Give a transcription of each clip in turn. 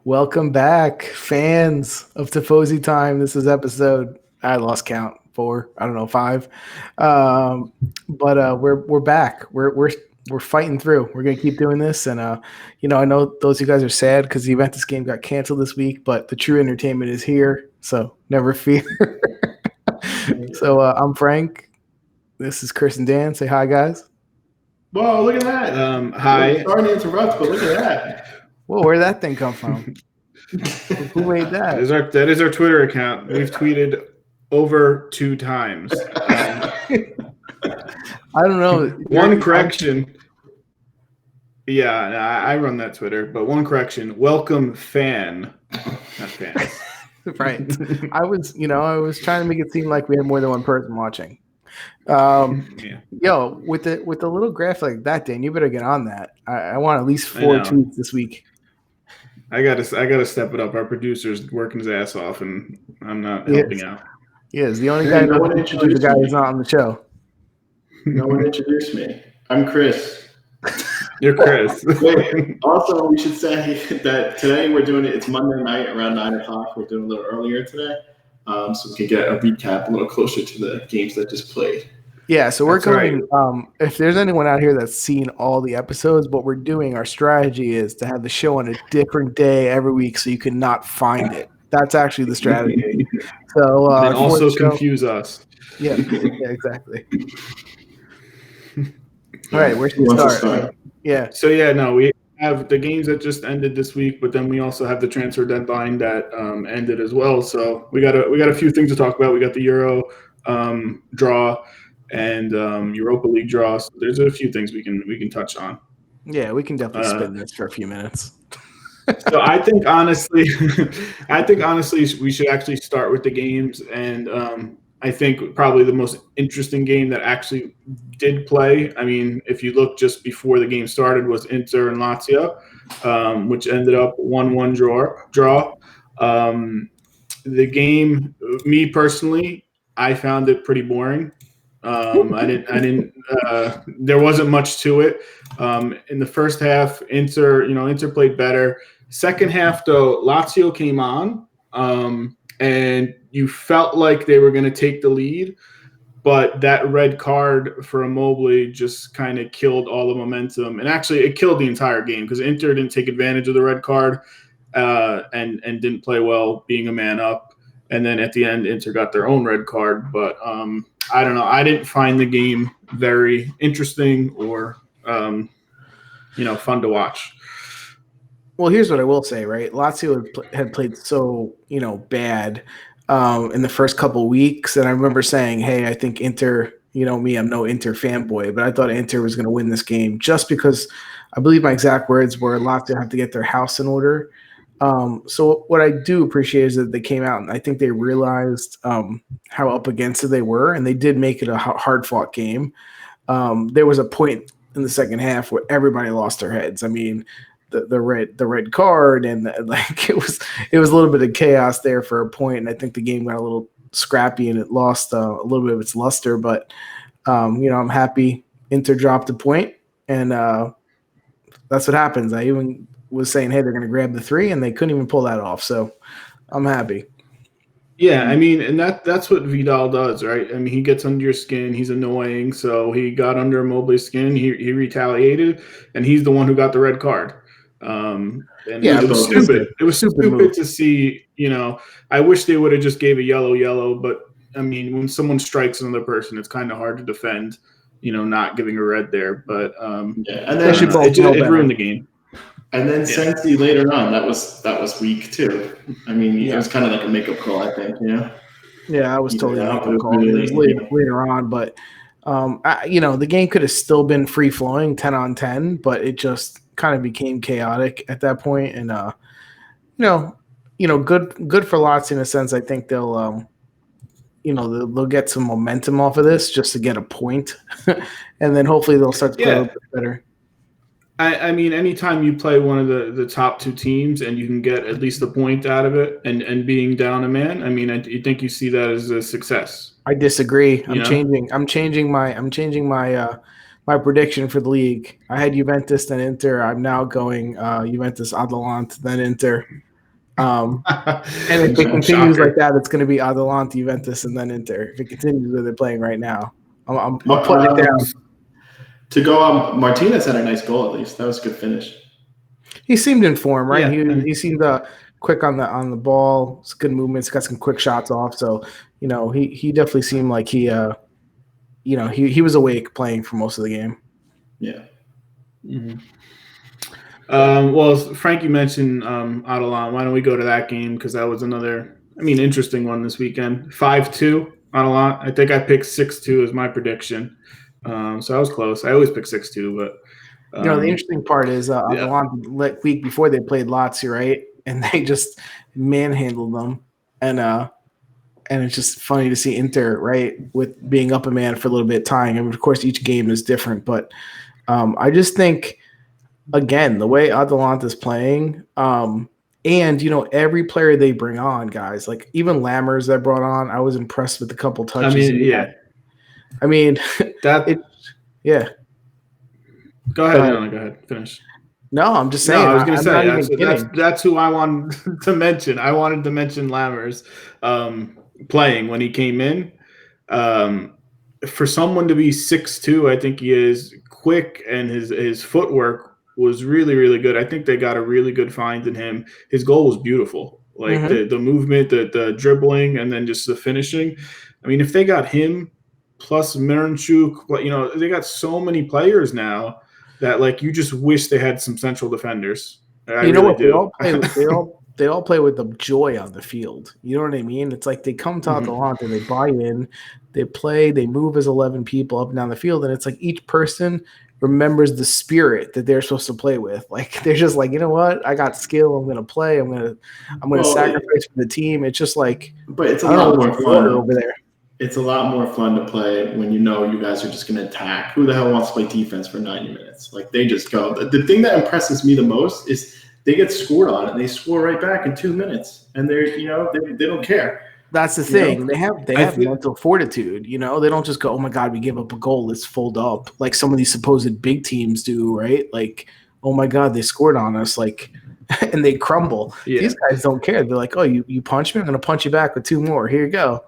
Welcome back, fans of Tifosi Time. This is episode I lost count 4. I don't know 5, but we're back. We're fighting through. We're gonna keep doing this, and I know those of you guys are sad because the Juventus game got canceled this week, but the true entertainment is here, so never fear. So I'm Frank. This is Chris and Dan. Say hi, guys. Whoa, look at that. Hi. Sorry to interrupt, but look at that. Whoa, where'd that thing come from? Who made that? That is our Twitter account. We've tweeted over 2 times. I don't know. One correction. Yeah, I run that Twitter, but one correction. Welcome fan, not fans. Right. I was trying to make it seem like we had more than one person watching. Yeah. Yo, with the little graphic like that, Dan, you better get on that. I want at least 4 tweets this week. I gotta step it up. Our producer's working his ass off, and I'm not helping out. Yes, the only guy no one introduced the guy me. who's not on the show. No one introduced me. I'm Chris. You're Chris. Wait, also, we should say that today we're doing it. It's Monday night around 9 o'clock. We're doing a little earlier today, so we can get a recap a little closer to the games that just played. Yeah, so we're That's going. Right. If there's anyone out here that's seen all the episodes, what we're doing, our strategy is to have the show on a different day every week, so you cannot find it. That's actually the strategy. So and also confuse us. Yeah, exactly. All right, where should we start? Yeah. So we have the games that just ended this week, but then we also have the transfer deadline that ended as well. So we got a few things to talk about. We got the Euro draw and Europa League draw. So there's a few things we can touch on. Yeah, we can definitely spin this for a few minutes. So I think honestly, we should actually start with the games, and I think probably the most interesting game that actually did play. I mean, if you look just before the game started, was Inter and Lazio, which ended up 1-1 draw. The game, me personally, I found it pretty boring. I didn't. There wasn't much to it. In the first half, Inter played better. Second half, though, Lazio came on, and you felt like they were going to take the lead, but that red card for Immobile just kind of killed all the momentum, and actually it killed the entire game because Inter didn't take advantage of the red card and didn't play well, being a man up. And then at the end, Inter got their own red card, but I don't know. I didn't find the game very interesting or fun to watch. Well, here's what I will say, right? Lazio had played so, bad in the first couple of weeks. And I remember saying, hey, I think Inter, me, I'm no Inter fanboy, but I thought Inter was going to win this game just because I believe my exact words were Lazio have to get their house in order. So what I do appreciate is that they came out and I think they realized how up against it they were, and they did make it a hard-fought game. There was a point in the second half where everybody lost their heads. I mean, the red card and it was a little bit of chaos there for a point, and I think the game got a little scrappy and it lost a little bit of its luster. But I'm happy Inter dropped a point, and that's what happens. I even was saying, hey, they're going to grab the 3, and they couldn't even pull that off. So I'm happy. Yeah, I mean, and that's what Vidal does, right? I mean, he gets under your skin. He's annoying. So he got under Immobile's skin. He retaliated, and he's the one who got the red card. It was stupid. It was stupid to see, I wish they would have just gave a yellow, but I mean, when someone strikes another person, it's kind of hard to defend, not giving a red there. But and then it ruined the game. And then Sensi later on, that was weak too. I mean, it was kind of like a makeup call, I think. Yeah, I was totally a makeup call. It was later on, but the game could have still been free flowing, 10-on-10, but it just kind of became chaotic at that point. And good for Lazio in a sense. I think they'll they'll get some momentum off of this just to get a point, and then hopefully they'll start to play a little bit better. I mean, anytime you play one of the top 2 teams and you can get at least a point out of it and being down a man, I mean, you think you see that as a success. I disagree. I'm changing my prediction for the league. I had Juventus then Inter. I'm now going Juventus Atalanta then Inter. And if it continues like that, it's going to be Atalanta, Juventus, and then Inter. If it continues where they're playing right now, I'm putting it down. To go on, Martinez had a nice goal at least. That was a good finish. He seemed in form, right? Yeah. He seemed quick on the ball. It's good movements. Got some quick shots off. So he definitely seemed like he was awake playing for most of the game. Yeah. Mm-hmm. Well, Frank, you mentioned Atalanta. Why don't we go to that game, because that was another, interesting one this weekend. 5-2 Atalanta. I think I picked 6-2 as my prediction. So I was close. I always pick 6-2, but the interesting part is Atalanta week before they played Lazio, right? And they just manhandled them, and it's just funny to see Inter, right, with being up a man for a little bit, tying. Of course, each game is different, but I just think, again, the way Atalanta's playing, and every player they bring on, guys, like even Lammers that brought on, I was impressed with a couple touches. Yeah. Yeah. Go ahead. No, go ahead. Finish. No, I'm just saying. No, I was going to say that's who I wanted to mention. I wanted to mention Lammers playing when he came in. For someone to be 6'2", I think he is quick, and his footwork was really, really good. I think they got a really good find in him. His goal was beautiful. Like the movement, the dribbling, and then just the finishing. If they got him plus Miranchuk, they got so many players now that, like, you just wish they had some central defenders. I really do. They all play with the joy on the field. You know what I mean? It's like they come to Atalanta, they buy in, they play, they move as 11 people up and down the field, and it's like each person remembers the spirit that they're supposed to play with. Like they're just like, you know what? I got skill. I'm going to play. I'm going to sacrifice for the team. It's just like, but it's a lot more fun over there. It's a lot more fun to play when you guys are just going to attack. Who the hell wants to play defense for 90 minutes? Like they just go. The thing that impresses me the most is they get scored on and they score right back in 2 minutes, and they don't care. That's the thing. They have mental fortitude. They don't just go, oh my God, we give up a goal, let's fold up, like some of these supposed big teams do, right? Like, oh my God, they scored on us, like, and they crumble. Yeah. These guys don't care. They're like, oh, you punch me, I'm going to punch you back with 2 more. Here you go.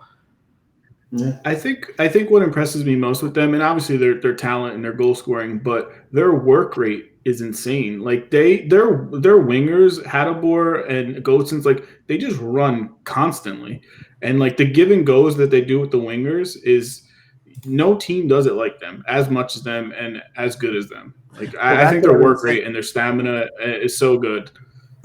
Yeah. I think what impresses me most with them, and obviously their talent and their goal scoring, but their work rate is insane. Like their wingers, Hadabor and Goatson's, like they just run constantly, and like the give and goes that they do with the wingers is no team does it like them, as much as them and as good as them. Like I think their work rate and their stamina is so good.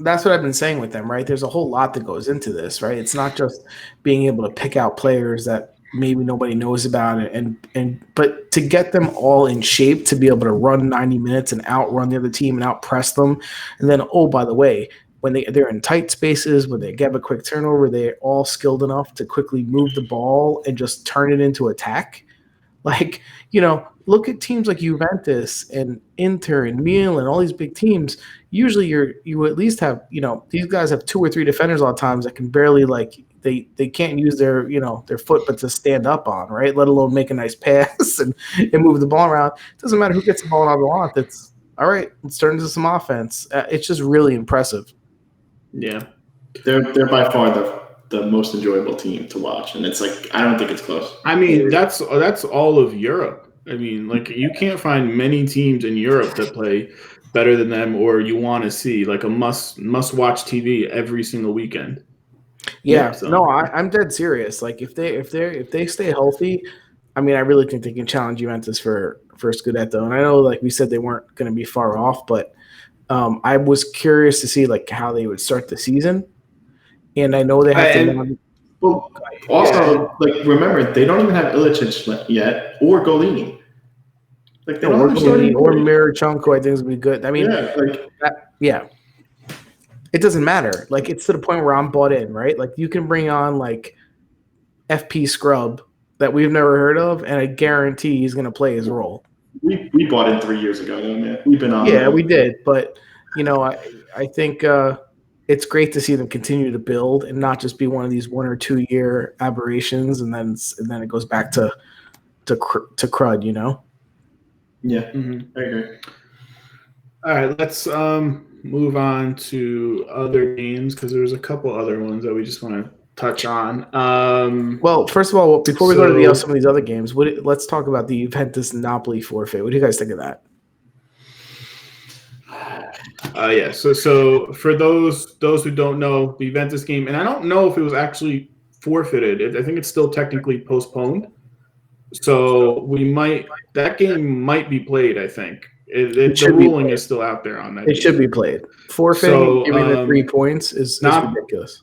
That's what I've been saying with them, right? There's a whole lot that goes into this, right? It's not just being able to pick out players that maybe nobody knows about it, but to get them all in shape to be able to run 90 minutes and outrun the other team and outpress them. And then, oh, by the way, when they're in tight spaces, when they get a quick turnover, they're all skilled enough to quickly move the ball and just turn it into attack. Like, look at teams like Juventus and Inter and Milan, all these big teams. Usually you at least have, these guys have 2 or 3 defenders a lot of times that can barely, like, they can't use their foot but to stand up on, right? Let alone make a nice pass and move the ball around. It doesn't matter who gets the ball out of the lot. It's all right. Let's turn into some offense. It's just really impressive. Yeah, they're by far the most enjoyable team to watch, and it's like I don't think it's close. That's all of Europe. Like you can't find many teams in Europe that play better than them, or you want to see like a must watch TV every single weekend. Yeah, so. No, I'm dead serious. Like if they stay healthy, I really think they can challenge Juventus for Scudetto. And I know, like we said, they weren't going to be far off, but I was curious to see like how they would start the season. And I know they have to. Well, also, like remember, they don't even have Ilicic yet or Golini. Like they don't have Golini or Mirachenko. I think is gonna be good. Yeah. It doesn't matter. Like it's to the point where I'm bought in, right? Like you can bring on like FP Scrub that we've never heard of, and I guarantee he's going to play his role. We bought in 3 years ago, though, man. We've been on. Yeah, we did, but I think it's great to see them continue to build and not just be one of these 1 or 2 year aberrations, and then it goes back to crud, Yeah, I agree. All right, let's move on to other games because there's a couple other ones that we just want to touch on. Well, first of all, before we go to So some of these other games, let's talk about the Juventus Napoli forfeit. What do you guys think of that? yeah, so for those who don't know, the Juventus game, and I don't know if it was actually forfeited. I think it's still technically postponed. So that game might be played. I think the ruling is still out there on that. It should be played. Forfeiting, giving the 3 points is ridiculous.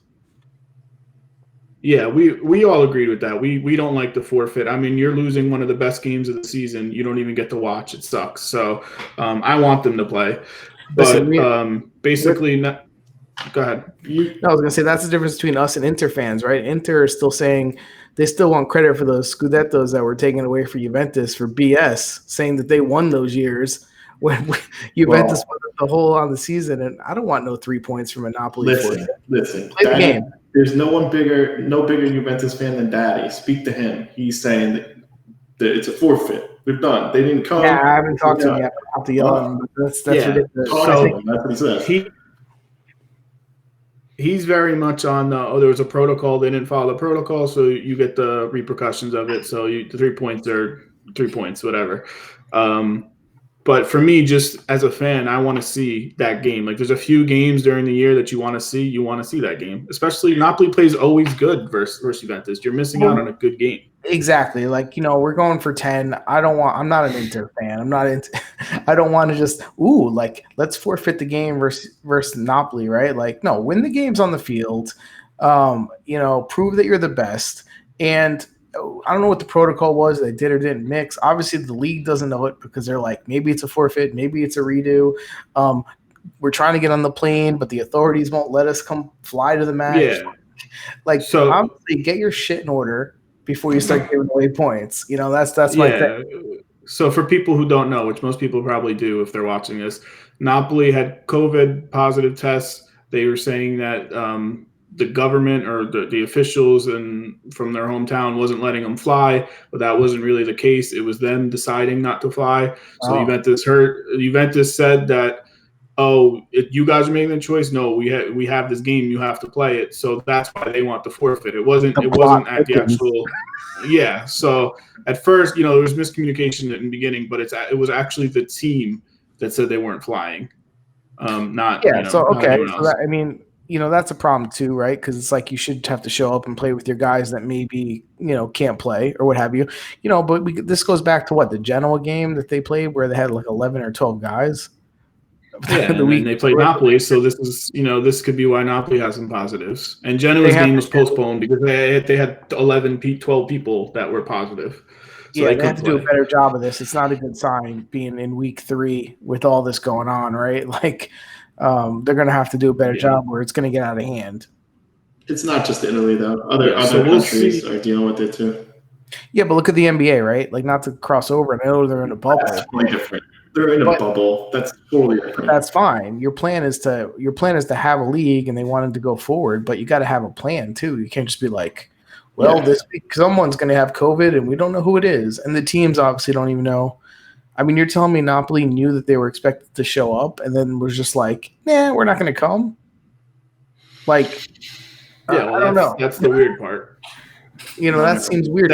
Yeah, we all agreed with that. We don't like the forfeit. I mean, you're losing one of the best games of the season. You don't even get to watch. It sucks. So I want them to play. But basically, go ahead. No, I was going to say that's the difference between us and Inter fans, right? Inter is still saying they still want credit for those Scudettos that were taken away for Juventus for BS, saying that they won those years when Juventus won the whole on the season. And I don't want no 3 points from a Napoli. Listen. Play the game. There's no bigger Juventus fan than Daddy. Speak to him. He's saying that it's a forfeit. They're done. They didn't come. Yeah, I haven't talked to him yet. I'll have to yell at him. That's ridiculous. So that's what he said. He's very much on there was a protocol. They didn't follow the protocol, so you get the repercussions of it. So the 3 points are 3 points, whatever. But for me, just as a fan, I want to see that game. Like, there's a few games during the year that you want to see. You want to see that game, especially Napoli plays always good versus Juventus. You're missing out on a good game. Exactly. Like, we're going for 10. I'm not an Inter fan. I don't want to just, let's forfeit the game versus Napoli, right? Like, no, win the games on the field. Prove that you're the best. And I don't know what the protocol was. They did or didn't mix. Obviously, the league doesn't know it because they're like, maybe it's a forfeit, maybe it's a redo. We're trying to get on the plane, but the authorities won't let us come fly to the match. Yeah. Honestly, get your shit in order before you start giving away points. That's my thing. So for people who don't know, which most people probably do if they're watching this, Napoli had COVID positive tests. They were saying that the government or the officials from their hometown wasn't letting them fly, but that wasn't really the case. It was them deciding not to fly. So Juventus said that, you guys are making the choice. No, we have this game. You have to play it. So that's why they want the forfeit. It wasn't at the actual. Yeah. So at first, there was miscommunication in the beginning, but it was actually the team that said they weren't flying. Not anyone else. That's a problem too, right? Because it's like you should have to show up and play with your guys that maybe can't play or what have you. But this goes back to the Genoa game that they played where they had like 11 or 12 guys. Yeah, and they played Napoli, so this is this could be why Napoli has some positives. And Genoa's game was postponed because they had 12 people that were positive. So they have to do a better job of this. It's not a good sign being in week 3 with all this going on, right? Like they're going to have to do a better job where it's going to get out of hand. It's not just Italy though. Other countries are dealing with it too. Yeah, but look at the NBA, right? Like, not to cross over. I know they're in a bubble. That's totally different. They're in a bubble. That's totally different. That's fine. Your plan is to have a league, and they wanted to go forward, but you got to have a plan too. You can't just be like, this week someone's going to have COVID, and we don't know who it is, and the teams obviously don't even know. I mean, you're telling me Napoli knew that they were expected to show up, and then was just like, nah, we're not going to come. Like, I don't know. That's the weird part. That seems weird.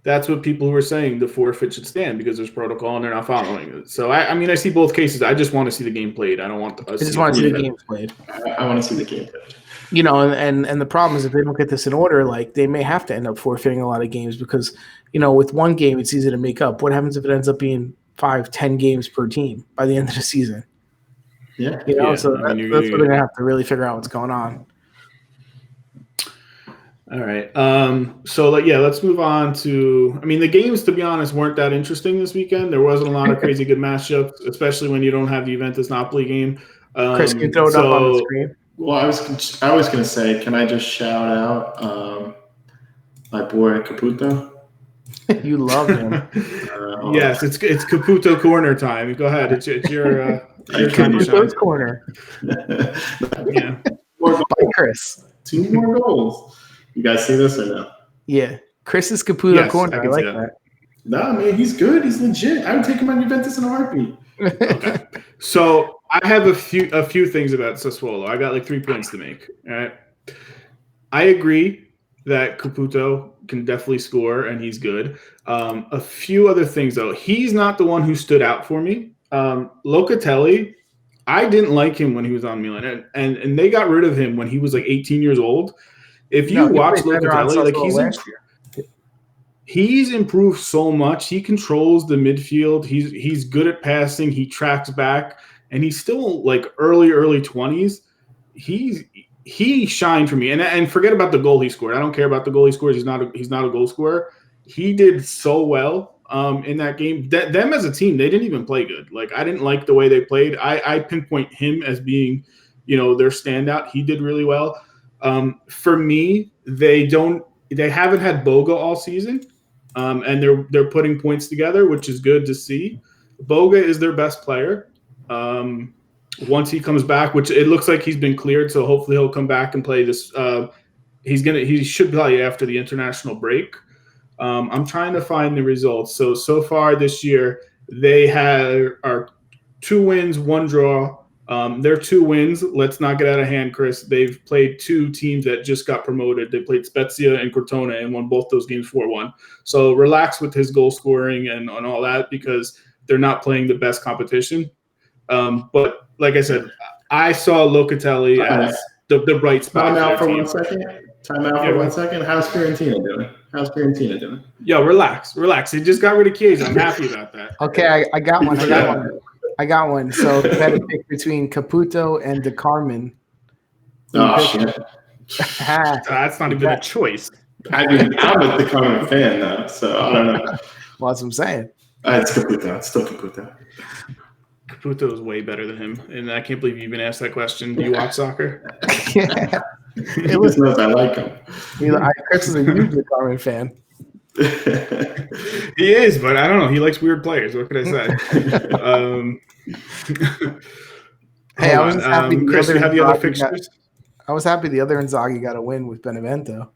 That's what people were saying. The forfeit should stand because there's protocol and they're not following it. So I see both cases. I just want to see the game played. I don't want. I just want to see the game played. I want to see the game played. And the problem is if they don't get this in order, like they may have to end up forfeiting a lot of games because with one game it's easy to make up. What happens if it ends up being 5-10 games per team by the end of the season? Yeah. So that's where they're gonna have to really figure out what's going on. All right. Let's move on to. I mean, the games, to be honest, weren't that interesting this weekend. There wasn't a lot of crazy good matchups, especially when you don't have the Juventus Napoli game. Chris, can you throw it up on the screen? Well, I was going to say, can I just shout out my boy Caputo? You love him. Yes, it's Caputo corner time. Go ahead. It's your Caputo's corner. Yeah. By Chris. 2 more goals. You guys see this or no? Yeah. Chris's Caputo corner. I like that. Nah, man, he's good. He's legit. I would take him on Juventus in a heartbeat. Okay. So I have a few things about Sassuolo. I got like 3 points to make. All right. I agree that Caputo can definitely score and he's good. A few other things though. He's not the one who stood out for me. Locatelli, I didn't like him when he was on Milan, and they got rid of him when he was like 18 years old. If you watch Locatelli, like he's improved so much. He controls the midfield. He's good at passing. He tracks back, and he's still like early 20s. He shined for me, and forget about the goal he scored. I don't care about the goal he scores. He's not a goal scorer. He did so well in that game. Them as a team, they didn't even play good. Like I didn't like the way they played. I pinpoint him as being, their standout. He did really well. For me, they haven't had Boga all season, and they're putting points together, which is good to see. Boga is their best player. Once he comes back, which it looks like he's been cleared, so hopefully he'll come back and play this. He should play after the international break. I'm trying to find the results. So far this year, they are 2 wins, 1 draw. Their 2 wins, let's not get out of hand, Chris. They've played 2 teams that just got promoted. They played Spezia and Crotone and won both those games 4-1. So relax with his goal scoring and all that because they're not playing the best competition. But like I said, I saw Locatelli as the bright spot. Time out for 1 second. How's Fiorentina doing? Yo, relax. He just got rid of Chiesa. I'm happy about that. Okay, I got one. So you had to pick between Caputo and De Carmen. Oh, shit. That's not even a choice. I mean, I'm a De Carmen fan, though, so I don't know. Well, that's what I'm saying. It's Caputo. It's still Caputo. Caputo is way better than him, and I can't believe you even asked that question. Do you watch soccer? Yeah. He just knows I like him. Chris is a huge De Carmen fan. He is, but I don't know. He likes weird players. What could I say? Hey, I was just happy. Chris, you have the other fixtures? I was happy the other Inzaghi got a win with Benevento.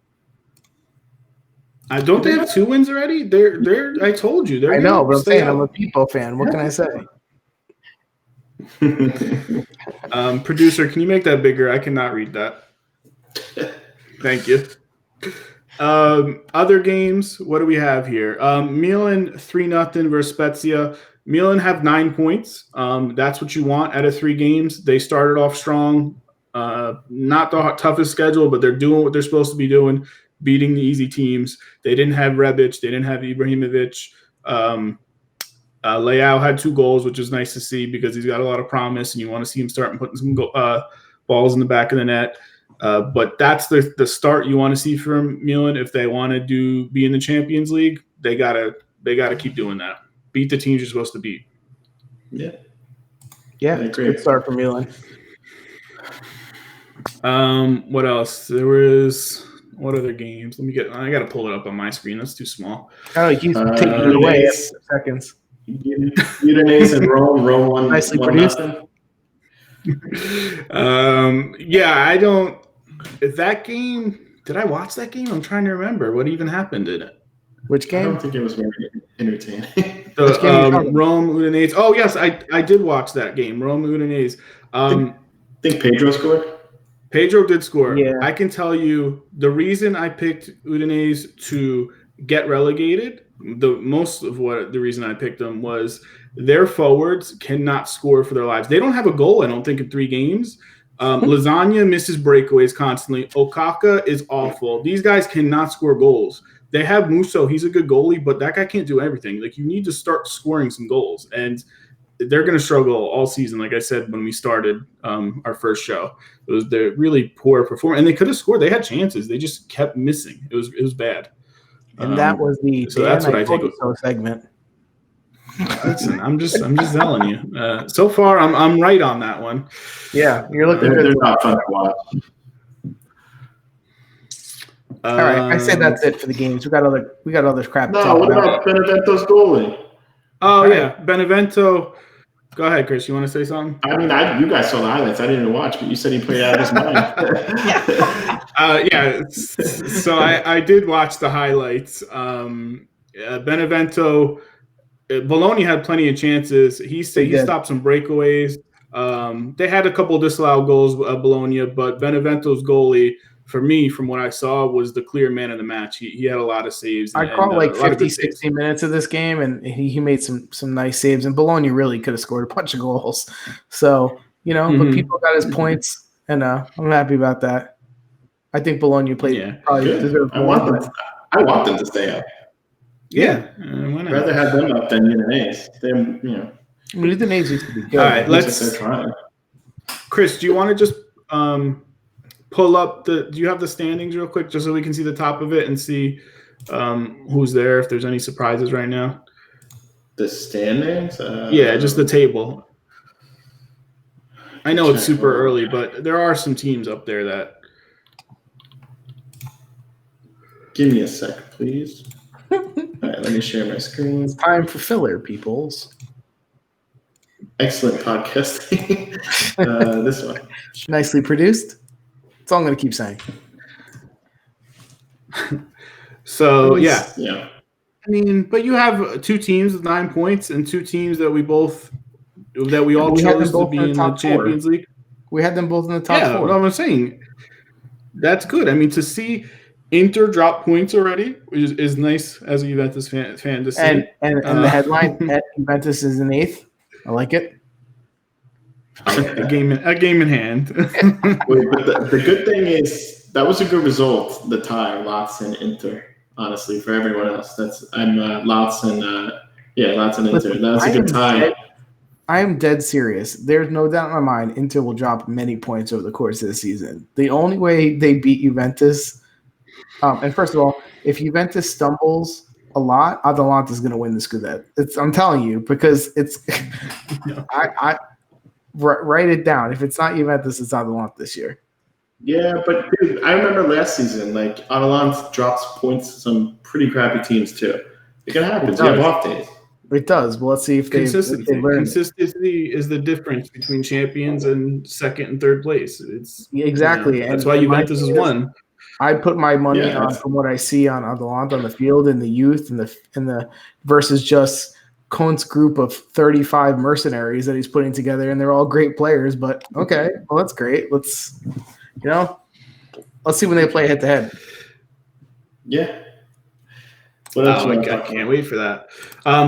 Don't they have 2 wins already? They're. I told you. I know, but I'm saying I'm a Pipo fan. What can I say? Producer, can you make that bigger? I cannot read that. Thank you. Other games, what do we have here? Milan 3-0 versus Spezia. Milan have 9 points. That's what you want out of 3 games. They started off strong. Not the toughest schedule, but they're doing what they're supposed to be doing, beating the easy teams. They didn't have Rebic. They didn't have Ibrahimovic. Leao had 2 goals, which is nice to see because he's got a lot of promise, and you want to see him start putting some balls in the back of the net. But that's the start you want to see from Milan if they want to be in the Champions League. They gotta keep doing that. Beat the teams you're supposed to beat. Yeah, it's a good start for Milan. What else? What other games? I gotta pull it up on my screen. That's too small. Oh, he's taking it away after seconds. Udinese and Rome won. Nicely produced. I don't. That game, did I watch that game? I'm trying to remember what even happened in it. Which game? I don't think it was very entertaining. Rome Udinese. Oh yes, I did watch that game. Rome Udinese. Think Pedro scored? Pedro did score. Yeah. I can tell you the reason I picked Udinese to get relegated. The reason I picked them was their forwards cannot score for their lives. They don't have a goal, I don't think, in 3 games. Lasagna misses breakaways constantly. Okaka is awful. These guys cannot score goals. They have Musso. He's a good goalie, but that guy can't do everything. Like, you need to start scoring some goals. And they're going to struggle all season, like I said when we started our first show. They're really poor performance. And they could have scored. They had chances. They just kept missing. It was bad. And that was the that's what I think segment. Listen, I'm just telling you. So far, I'm right on that one. Yeah, you're looking good. They're not fun to watch. All right, I say that's it for the games. We got other crap. No, what about Benevento's goalie? Oh yeah, Benevento. Go ahead, Chris. You want to say something? I mean, you guys saw the highlights. I didn't even watch, but you said he played out of his mind. Yeah. So I did watch the highlights. Benevento. Bologna had plenty of chances. He stopped some breakaways. They had a couple of disallowed goals, Bologna, but Benevento's goalie, for me, from what I saw, was the clear man of the match. He had a lot of saves. I caught like 50, 60 minutes of this game, and he made some nice saves. And Bologna really could have scored a bunch of goals. So, but people got his points, and I'm happy about that. I think Bologna played probably deserved more. I want them to stay up. Yeah. I'd rather have them up than Udinese. Udinese used to be good. All right, let's try. Chris, do you want to just pull up do you have the standings real quick just so we can see the top of it and see who's there, if there's any surprises right now? The standings? Yeah, just the table. I know it's super early, but there are some teams up there that. Give me a sec, please. All right, let me share my screen. It's time for filler, peoples. Excellent podcasting. This one. Nicely produced. That's all I'm going to keep saying. So, yeah. I mean, but you have two teams with 9 points and two teams that we all chose to be in the Champions League. We had them both in the top four. Yeah, what I'm saying. That's good. I mean, to see Inter drop points already is nice as a Juventus fan to see. And the headline, Juventus is in 8th. I like it. A game in hand. Wait, but the good thing is that was a good result. The tie, Lazio and Inter. Honestly, for everyone else, I'm Lazio and Inter. That's a good tie. I am dead serious. There's no doubt in my mind Inter will drop many points over the course of the season. The only way they beat Juventus, and first of all, if Juventus stumbles a lot, Atalanta is going to win the Scudetto. I'm telling you, because it's I write it down. If it's not Juventus, it's Atalanta this year. Yeah, but dude, I remember last season, like Atalanta drops points to some pretty crappy teams too. It can happen. You have off days. It does. Well, let's see if they learn. Consistency is the difference between champions and second and third place. It's exactly. That's why Juventus has won. I put my money on from what I see on Atalanta on the field and the youth and the versus just Conte's group of 35 mercenaries that he's putting together, and they're all great players. But okay, well that's great. Let's see when they play head to head. Yeah. I can't wait for that.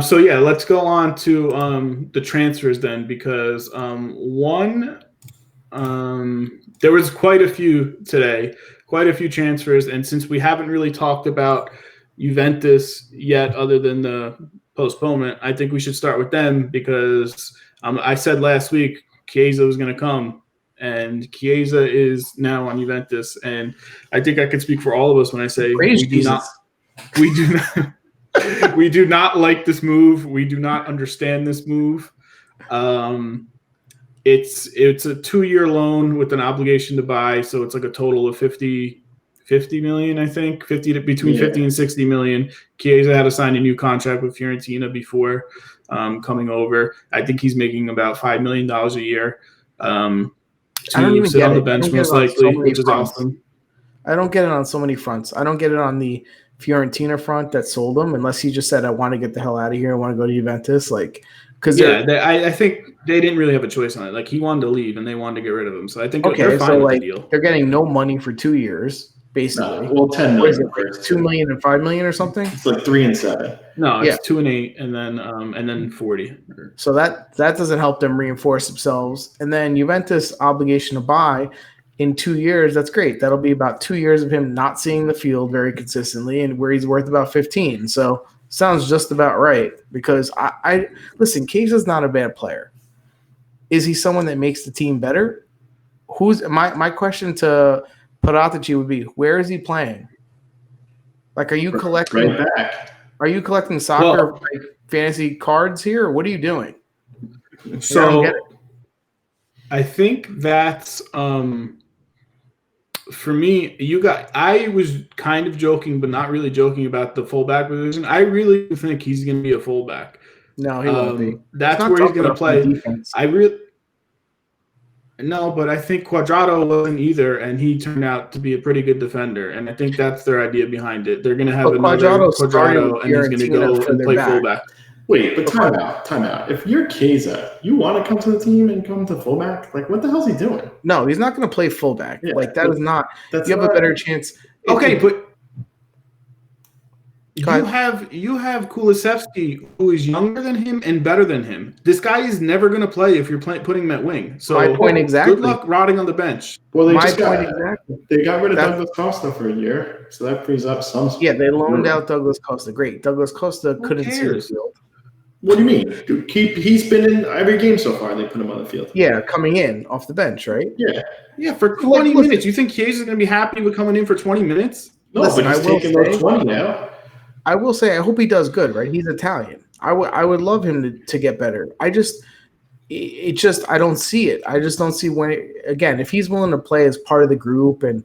So yeah, let's go on to the transfers then, because there was quite a few today, quite a few transfers, and since we haven't really talked about Juventus yet, other than the postponement, I think we should start with them because I said last week Chiesa was going to come, and Chiesa is now on Juventus, and I think I can speak for all of us when I say we do not like this move. We do not understand this move. It's a 2-year loan with an obligation to buy, so it's like a total of 50 million, I think, between 50 and 60 million. Chiesa had to sign a new contract with Fiorentina before coming over. I think he's making about $5 million a year to sit on the bench most likely, which is awesome. I don't get it on so many fronts. I don't get it on the Fiorentina front that sold him, unless he just said, I want to get the hell out of here. I want to go to Juventus. I think they didn't really have a choice on it. Like, he wanted to leave, and they wanted to get rid of him. So I think they're fine with the deal. They're getting no money for 2 years, basically. No, 10 million. $2 million and $5 million or something? It's like 3 and 7. No, it's 2 and 8, and then 40. So that doesn't help them reinforce themselves. And then Juventus obligation to buy in 2 years, that's great. That'll be about 2 years of him not seeing the field very consistently, and where he's worth about 15. So sounds just about right, because I listen, Chiesa's not a bad player. Is he someone that makes the team better? Who's my question to Paratici would be, where is he playing? Like, are you collecting right back? Are you collecting soccer fantasy cards here, or what are you doing? So I think that's for me, I was kind of joking, but not really joking about the fullback position. I really think he's going to be a fullback. No, he won't be. That's where he's going to play. No, but I think Cuadrado wasn't either, and he turned out to be a pretty good defender. And I think that's their idea behind it. They're going to have another Cuadrado, and he's going to go and play fullback. Wait, but time out. If you're Keza, you want to come to the team and come to fullback? Like, what the hell's he doing? No, he's not going to play fullback. Yeah, like that is not. That's you have a better chance. Okay, but Go you ahead. have Kulusevski, who is younger than him and better than him. This guy is never going to play if you're putting him at wing. So My point exactly. Good luck rotting on the bench. Well, they My just point got exactly. they got rid of Douglas Costa for a year, so that frees up some. Yeah, they loaned out Douglas Costa. Great, Douglas Costa Who couldn't see the cares? field. What do you mean? Dude, he's been in every game so far. They put him on the field. Yeah, coming in off the bench, right? Yeah, for 20 minutes. You think Kiesa's going to be happy with coming in for 20 minutes? No, Listen, but he's taking those 20 now. I will say, I hope he does good, right? He's Italian. I would love him to get better. I don't see it. I just don't see when, again, if he's willing to play as part of the group and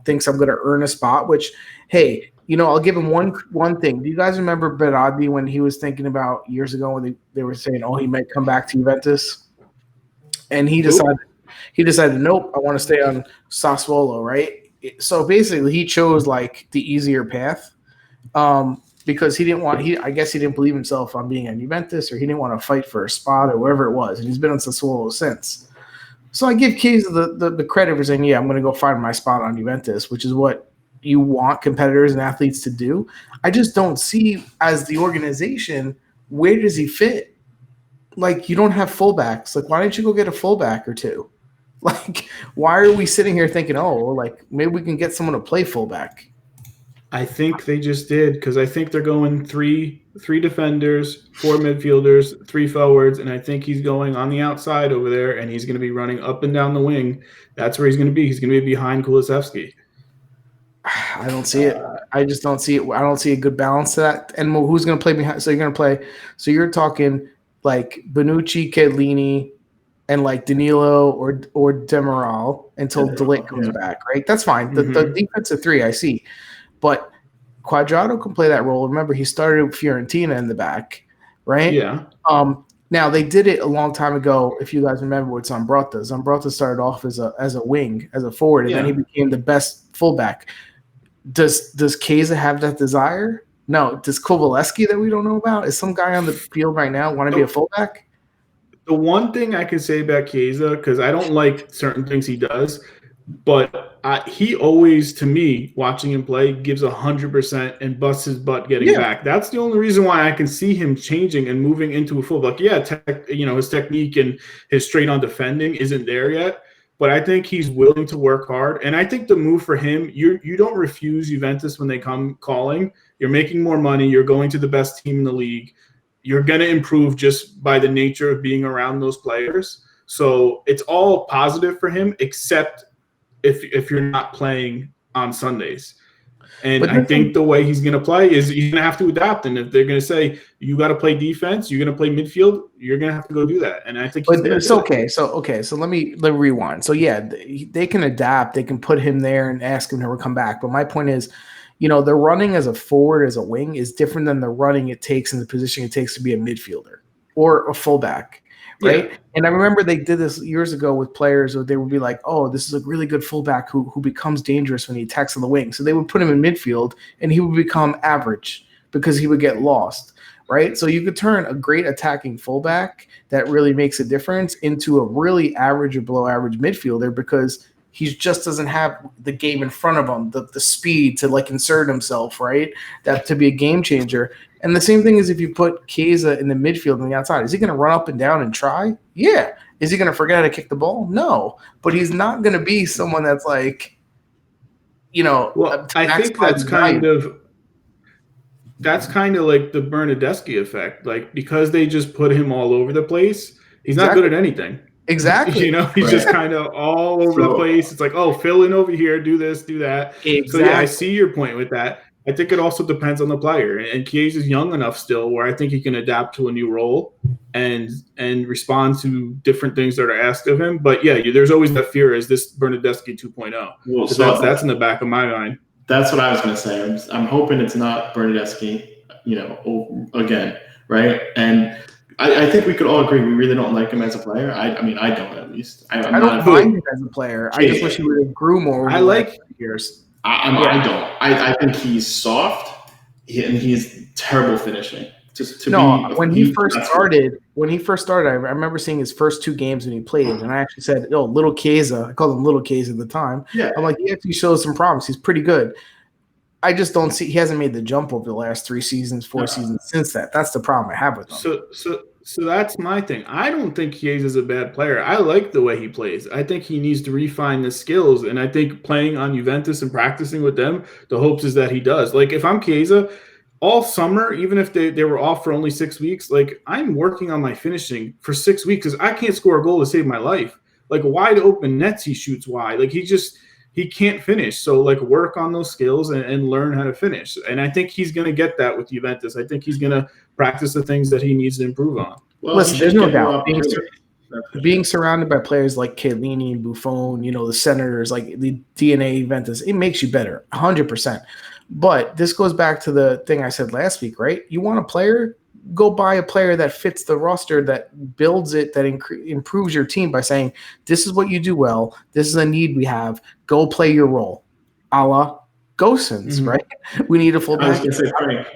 thinks I'm going to earn a spot, which, hey, I'll give him one thing. Do you guys remember Berardi when he was thinking about years ago when they were saying, he might come back to Juventus? And he decided, nope, I want to stay on Sassuolo, right? So basically he chose like the easier path. Because he didn't believe himself on being at Juventus, or he didn't want to fight for a spot or wherever it was. And he's been on Sassuolo since. So I give Chiesa the credit for saying, yeah, I'm going to go find my spot on Juventus, which is what you want competitors and athletes to do. I just don't see, as the organization, where does he fit? Like, you don't have fullbacks. Like, why don't you go get a fullback or two? Like, why are we sitting here thinking, maybe we can get someone to play fullback? I think they just did, because I think they're going three defenders, 4 midfielders, 3 forwards, and I think he's going on the outside over there, and he's going to be running up and down the wing. That's where he's going to be. He's going to be behind Kulusevski. I don't see it. I just don't see it. I don't see a good balance to that. And who's going to play behind? So you're going to play. So you're talking like Bonucci, Chiellini, and like Danilo or Demiral until DeLicht comes back, right? That's fine. The defensive 3 I see. But Cuadrado can play that role. Remember, he started with Fiorentina in the back, right? Yeah. Now, they did it a long time ago, if you guys remember, with Zambrotta. Zambrotta started off as a wing, as a forward, and then he became the best fullback. Does Chiesa have that desire? No. Does Kovalevsky that we don't know about? Is some guy on the field right now want to be a fullback? The one thing I can say about Chiesa, because I don't like certain things he does, but he always, to me, watching him play, gives 100% and busts his butt getting back. That's the only reason why I can see him changing and moving into a fullback. Yeah, his technique and his straight-on defending isn't there yet, but I think he's willing to work hard. And I think the move for him, you don't refuse Juventus when they come calling. You're making more money. You're going to the best team in the league. You're going to improve just by the nature of being around those players. So it's all positive for him, except if you're not playing on Sundays. And I think the way he's going to play is he's going to have to adapt. And if they're going to say, you got to play defense, you're going to play midfield, you're going to have to go do that. And I think it's okay. So let me rewind. So, yeah, they can adapt. They can put him there and ask him to come back. But my point is, the running as a forward, as a wing, is different than the running it takes and the position it takes to be a midfielder or a fullback. Right. Yeah. And I remember they did this years ago with players where they would be like, oh, this is a really good fullback who becomes dangerous when he attacks on the wing. So they would put him in midfield and he would become average because he would get lost. Right. So you could turn a great attacking fullback that really makes a difference into a really average or below average midfielder because he just doesn't have the game in front of him, the speed to like insert himself, right? That to be a game changer. And the same thing is if you put Chiesa in the midfield on the outside, is he going to run up and down and try? Yeah. Is he going to forget how to kick the ball? No. But he's not going to be someone that's like, Well, I think that's kind of like the Bernadeschi effect. Like, because they just put him all over the place, he's not good at anything. Exactly. He's just kind of all over the place. It's like, oh, fill in over here, do this, do that. Exactly. So, yeah, I see your point with that. I think it also depends on the player. And Chiesa's young enough still where I think he can adapt to a new role and respond to different things that are asked of him. But, yeah, there's always that fear, is this Bernadeschi 2.0? Well, so that's in the back of my mind. That's what I was going to say. I'm hoping it's not Bernadeschi, again, right? And I think we could all agree we really don't like him as a player. I mean, I don't at least. I don't mind him as a player. I just wish he would have grew more. I like years. I don't. I think he's soft and he's terrible finishing. Just to No, be when he first started, I remember seeing his first 2 games when he played, and I actually said, "Oh, little Chiesa." I called him Little Chiesa at the time. Yeah. I'm like, he actually shows some promise. He's pretty good. I just don't see he hasn't made the jump over the last 3 seasons, 4 seasons since that. That's the problem I have with him. So that's my thing. I don't think Chiesa is a bad player. I like the way he plays. I think he needs to refine the skills, and I think playing on Juventus and practicing with them, the hopes is that he does. Like if I'm Chiesa, all summer, even if they were off for only 6 weeks, like I'm working on my finishing for 6 weeks because I can't score a goal to save my life. Like wide open nets, he shoots wide. Like he can't finish. So like work on those skills and learn how to finish. And I think he's going to get that with Juventus. I think he's going to practice the things that he needs to improve on. Well, listen, there's no doubt being sure. surrounded by players like Chiellini and Buffon, the Senators, like the DNA Juventus, it makes you better, 100%. But this goes back to the thing I said last week, right? You want a player, go buy a player that fits the roster, that builds it, that improves your team by saying, this is what you do well. This is a need we have. Go play your role, a la Gosens, right? We need a fullback. I was going to say, Frank.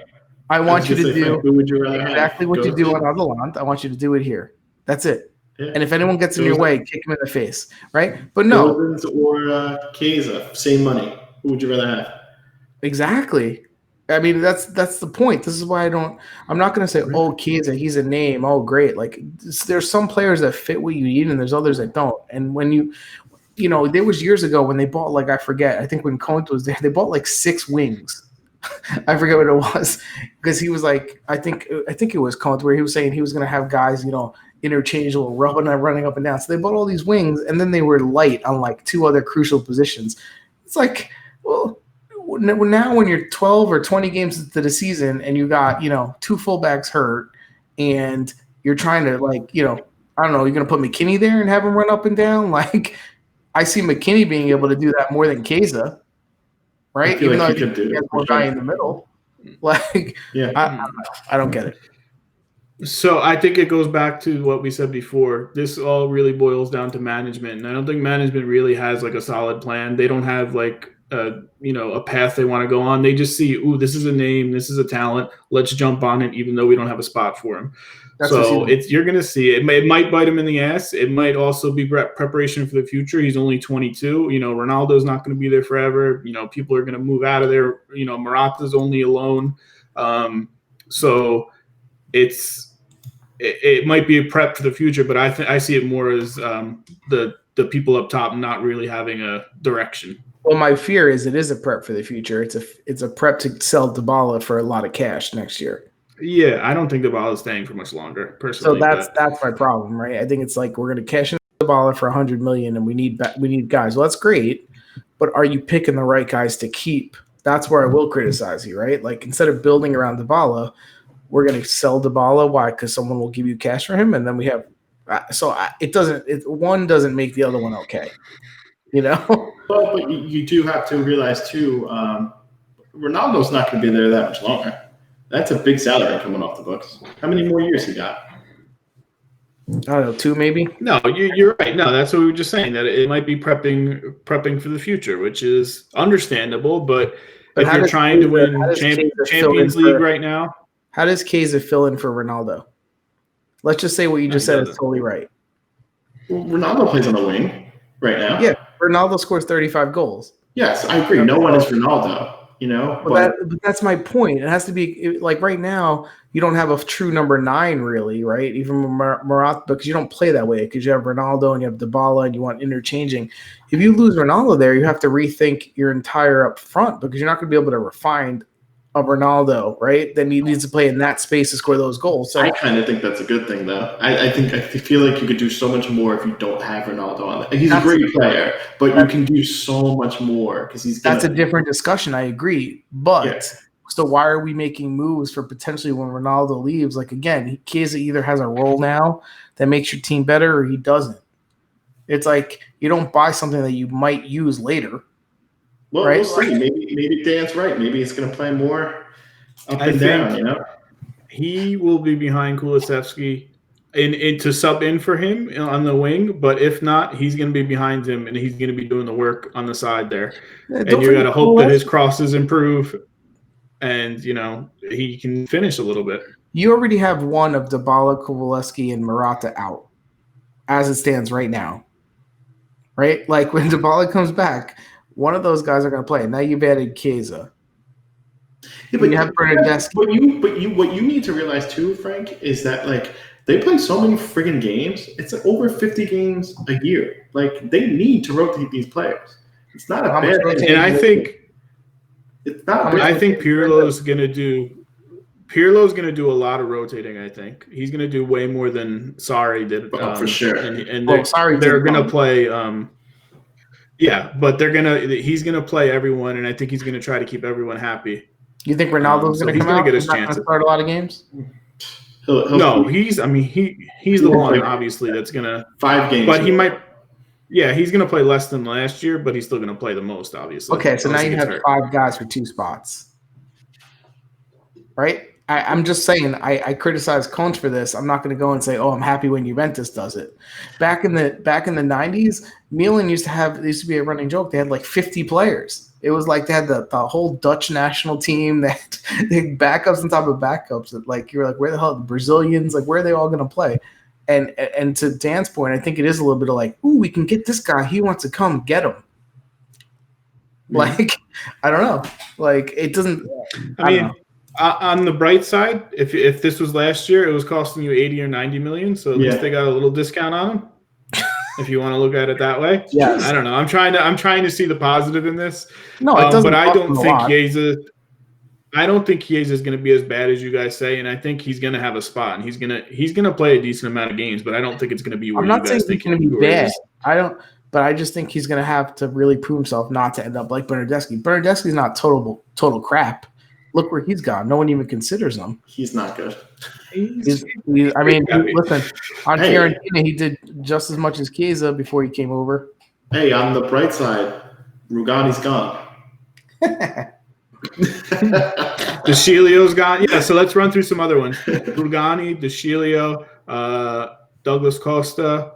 I want you to do Frank, who would you rather exactly have? what you do on Atalanta. I want you to do it here. That's it. Yeah. And if anyone gets in your way, kick him in the face, right? But no. Gosens or Chiesa, same money. Who would you rather have? Exactly. I mean, that's the point. This is why I'm not going to say, oh, Chiesa, he's a name. Oh, great. Like there's some players that fit what you need and there's others that don't. And when there was years ago when they bought, like, I forget, I think when Conte was there, they bought like 6 wings. I forget what it was because he was like, I think it was Conte where he was saying he was going to have guys, interchangeable, running up and down. So they bought all these wings and then they were light on like 2 other crucial positions. It's like, well, now when you're 12 or 20 games into the season and you got 2 fullbacks hurt and you're trying to I don't know, you're gonna put McKinney there and have him run up and down. Like I see McKinney being able to do that more than Chiesa, right? Even though he has more guy in the middle. Like I don't get it. So I think it goes back to what we said before. This all really boils down to management, and I don't think management really has like a solid plan. They don't have like a path they want to go on. They just see, ooh, this is a name, this is a talent. Let's jump on it, even though we don't have a spot for him. So you're going to see it. It might bite him in the ass. It might also be preparation for the future. He's only 22. Ronaldo's not going to be there forever. People are going to move out of there. Morata's only a loan. So it might be a prep for the future, but I see it more as the people up top not really having a direction. Well, my fear is it is a prep for the future. It's a prep to sell Dybala for a lot of cash next year. Yeah, I don't think Dybala is staying for much longer, personally. So that's my problem, right? I think it's like we're going to cash in Dybala for $100 million, and we need guys. Well, that's great, but are you picking the right guys to keep? That's where I will criticize you, right? Like instead of building around Dybala, we're going to sell Dybala. Why? Because someone will give you cash for him, and then we have. One doesn't make the other one okay. Well, but you do have to realize too, Ronaldo's not going to be there that much longer. That's a big salary coming off the books. How many more years he got? I don't know, 2 maybe. No, you're right. No, that's what we were just saying, that it might be prepping for the future, which is understandable. But if you're trying to win Champions League right now, how does Chiesa fill in for Ronaldo? Let's just say what you just said is totally right. Well, Ronaldo plays on the wing right now. Yeah, Ronaldo scores 35 goals. Yes, I agree. No one is Ronaldo. But that's my point. It has to be like right now. You don't have a true number 9, really, right? Even Morata, because you don't play that way because you have Ronaldo and you have Dybala and you want interchanging. If you lose Ronaldo there, you have to rethink your entire up front because you're not going to be able to refine a Ronaldo, right? Then he needs to play in that space to score those goals. So I kind of think that's a good thing, though. I feel like you could do so much more if you don't have Ronaldo on there. He's a great player, but you can do so much more because that's a different discussion. I agree, but so why are we making moves for potentially when Ronaldo leaves? Like again, Chiesa either has a role now that makes your team better, or he doesn't. It's like you don't buy something that you might use later. Well, right? We'll see. Maybe Dan's right. Maybe it's going to play more up and down. He will be behind Kulusevski and to sub in for him on the wing. But if not, he's going to be behind him and he's going to be doing the work on the side there. Yeah, and you got to hope that his crosses improve and he can finish a little bit. You already have one of Dybala, Kovalevsky, and Murata out as it stands right now. Right? Like when Dybala comes back, one of those guys are going to play. Now you've added Chiesa. Yeah, but you have Bernardeschi. What you need to realize too, Frank, is that like they play so many friggin' games. It's like over 50 games a year. Like they need to rotate these players. It's not a bad thing. And I think it's not. I think Pirlo's gonna do a lot of rotating. I think he's gonna do way more than Sarri did. For sure. And they're gonna play. Yeah, but he's gonna play everyone, and I think he's gonna try to keep everyone happy. You think Ronaldo's going to come out? Get his he's not going to start a lot of games. He's the one obviously that's gonna 5 games, but he might. Yeah, he's gonna play less than last year, but he's still gonna play the most, obviously. Okay, so now you have 5 guys for 2 spots, right? I'm just saying. I criticize Conte for this. I'm not going to go and say, "Oh, I'm happy when Juventus does it." Back in the 90s, Milan used to be a running joke. They had like 50 players. It was like they had the whole Dutch national team that they backups on top of backups. That like you're like, where the hell are the Brazilians? Like, where are they all going to play? And to Dan's point, I think it is a little bit of like, ooh, we can get this guy. He wants to come get him. Like, I don't know. Like, it doesn't. I mean, on the bright side, if this was last year, it was costing you 80 or 90 million. So at least they got a little discount on him. If you want to look at it that way, yes. I don't know. I'm trying to see the positive in this. No, it doesn't. But I don't think Chiesa is going to be as bad as you guys say, and I think he's going to have a spot, and he's going to play a decent amount of games. But I don't think it's going to be where I'm not you saying guys think he's going to be bad. But I just think he's going to have to really prove himself not to end up like Bernardeschi. Bernardeschi's not total crap. Look where he's gone. No one even considers him. He's not good. Listen, on Fiorentina, he did just as much as Chiesa before he came over. Hey, on the bright side, Rugani's gone. DeCilio's gone. Yeah, so let's run through some other ones. Rugani, DeCilio, Douglas Costa,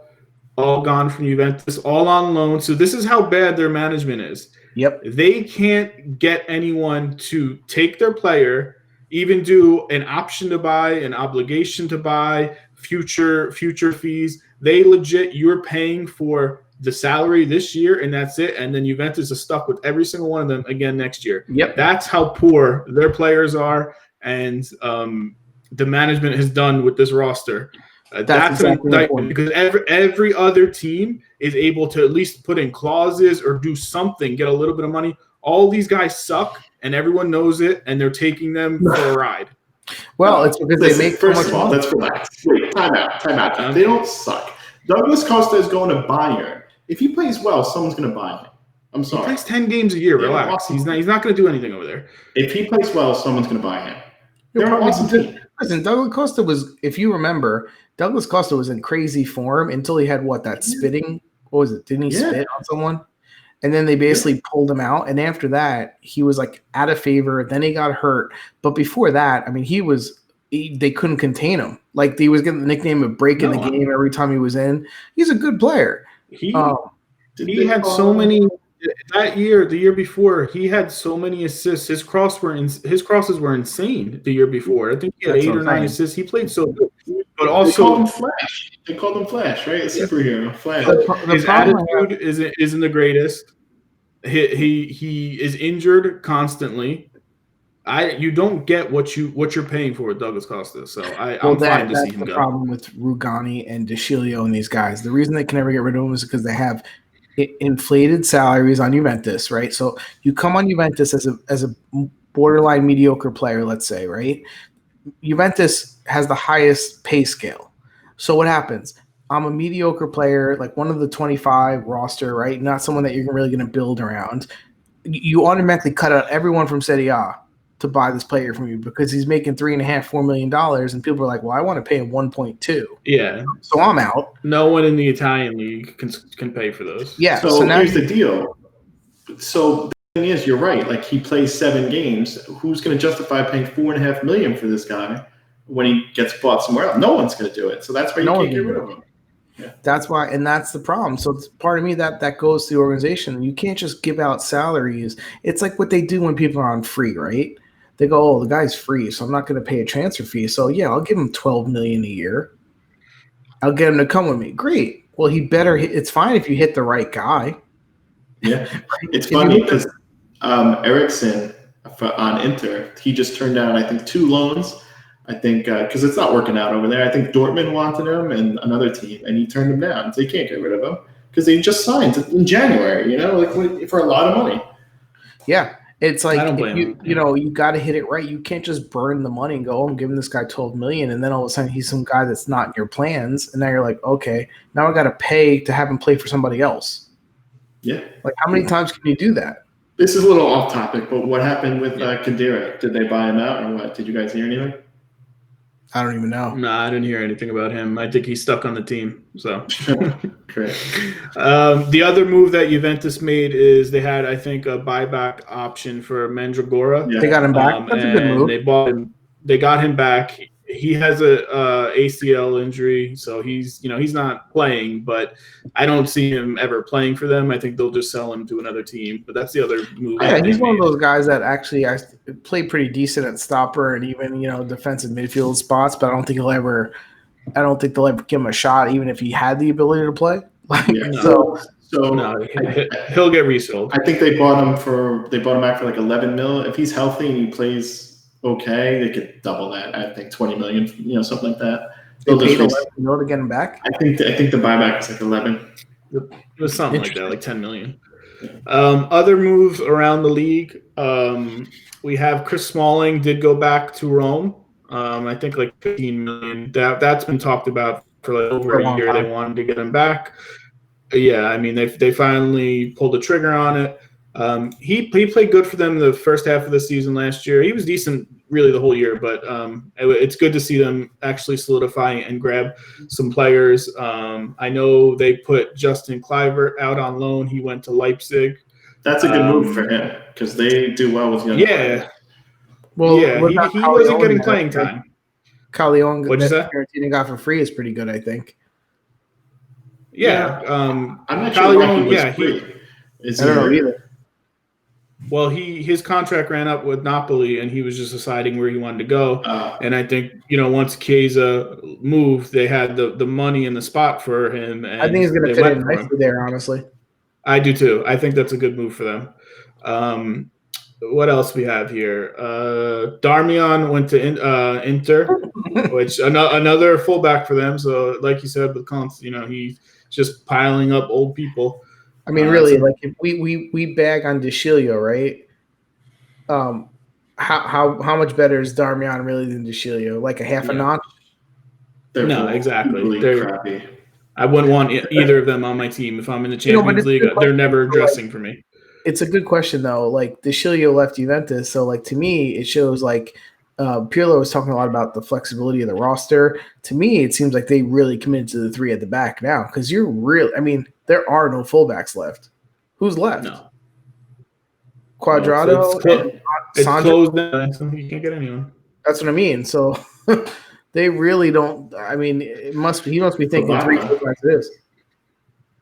all gone from Juventus, all on loan. So this is how bad their management is. Yep. They can't get anyone to take their player, even do an option to buy, an obligation to buy, future fees. They legit, you're paying for the salary this year, and that's it. And then Juventus is stuck with every single one of them again next year. Yep. That's how poor their players are, and the management has done with this roster. That's exactly an indictment because every other team is able to at least put in clauses or do something, get a little bit of money. All these guys suck, and everyone knows it, and they're taking them for a ride. Well, it's because they make first of all, let's relax. Wait, time out. They don't suck. Douglas Costa is going to Bayern. If he plays well, someone's going to buy him. I'm sorry. He plays 10 games a year. Relax. Awesome. He's not going to do anything over there. If he plays well, someone's going to buy him. They're an awesome team. Listen, Douglas Costa was, if you remember, Douglas Costa was in crazy form until he had that spitting. What was it? Didn't he spit on someone? And then they basically pulled him out. And after that, he was like out of favor. Then he got hurt. But before that, I mean, they couldn't contain him. Like he was getting the nickname of breaking the game every time he was in. He's a good player. He had so many that year. The year before, he had so many assists. His crosses were insane. The year before, I think he had 8 or 9 assists. He played so good. But also, they called him Flash, right? A superhero, Flash. His attitude isn't the greatest. He is injured constantly. You don't get what you're paying for with Douglas Costa. So I'm fine to see him go. That's the problem with Rugani and DeCilio and these guys. The reason they can never get rid of them is because they have inflated salaries on Juventus, right? So you come on Juventus as a borderline mediocre player, let's say, right? Juventus has the highest pay scale. So what happens? I'm a mediocre player, like one of the 25 roster, right? Not someone that you're really going to build around. You automatically cut out everyone from Serie A to buy this player from you because he's making $3.5–4 million, and people are like, "Well, I want to pay him 1.2." Yeah, so I'm out. No one in the Italian league can pay for those. Yeah. So now here's the deal. So the thing is, you're right. Like he plays 7 games. Who's going to justify paying $4.5 million for this guy when he gets bought somewhere else? No one's going to do it. So that's why you can't get rid of him. Yeah. That's why, and that's the problem. So it's part of me that goes to the organization. You can't just give out salaries. It's like what they do when people are on free, right? they go, oh, the guy's free, so I'm not going to pay a transfer fee. So yeah, I'll give him $12 million a year. I'll get him to come with me. Great. Well, he better. It's fine if you hit the right guy. Yeah, it's funny because Eriksson on Inter, he just turned down I think 2 loans. I think because it's not working out over there. I think Dortmund wanted him and another team, and he turned him down. So you can't get rid of him because they just signed in January. Like for a lot of money. Yeah, it's like I don't blame him. you got to hit it right. You can't just burn the money and go, oh, I'm giving this guy $12 million, and then all of a sudden he's some guy that's not in your plans, and now you're like, okay, now I got to pay to have him play for somebody else. Yeah, like how many times can you do that? This is a little off topic, but what happened with Kadira? Did they buy him out or what? Did you guys hear anything? I don't even know. No, I didn't hear anything about him. I think he's stuck on the team. So, Great. The other move that Juventus made is they had, I think, a buyback option for Mandragora. Yeah. They got him back. That's a good move. They bought him. They got him back. He has a ACL injury, so he's not playing. But I don't see him ever playing for them. I think they'll just sell him to another team. But that's the other move. Yeah, he's one of those guys that actually played pretty decent at stopper and even defensive midfield spots. But I don't think they'll ever give him a shot, even if he had the ability to play. No, he'll get resold. I think they bought him back for like 11 mil. If he's healthy and he plays okay, they could double that. I think 20 million, something like that. They paid 11 mil to get him back. I think the buyback was like 11. It was something like that, like 10 million. Other moves around the league. We have Chris Smalling did go back to Rome. I think like 15 million. That's been talked about for like over a year. They wanted to get him back. Yeah, I mean they finally pulled the trigger on it. He played good for them the first half of the season last year. He was decent really the whole year, but it's good to see them actually solidify and grab some players. I know they put Justin Kluivert out on loan. He went to Leipzig. That's a good move for him because they do well with young players. Well, yeah, he wasn't getting playing time. Callejon, what'd you say? Fiorentina got for free is pretty good, I think. Yeah, I'm not sure why he was free. I don't know either. Well, his contract ran up with Napoli, and he was just deciding where he wanted to go. And I think once Chiesa moved, they had the money in the spot for him. And I think he's going to fit in nicely there, honestly. I do too. I think that's a good move for them. What else we have here? Darmian went to Inter, which another fullback for them. So, like you said, with Conte, he's just piling up old people. I mean, really, like if we bag on DeCilio, right? How much better is Darmian really than DeCilio? Like a half a notch? No, exactly. Really They're crappy. I wouldn't want either of them on my team if I'm in the Champions League. They're never dressing for me. It's a good question though. Like DeCilio left Juventus, so like to me, it shows like Pirlo was talking a lot about the flexibility of the roster. To me, it seems like they really committed to the 3 at the back now because there are no fullbacks left. Who's left? No. Quadrado. It's closed down. You can't get anyone. That's what I mean. So they really don't. I mean, he must be thinking 3 fullbacks it is.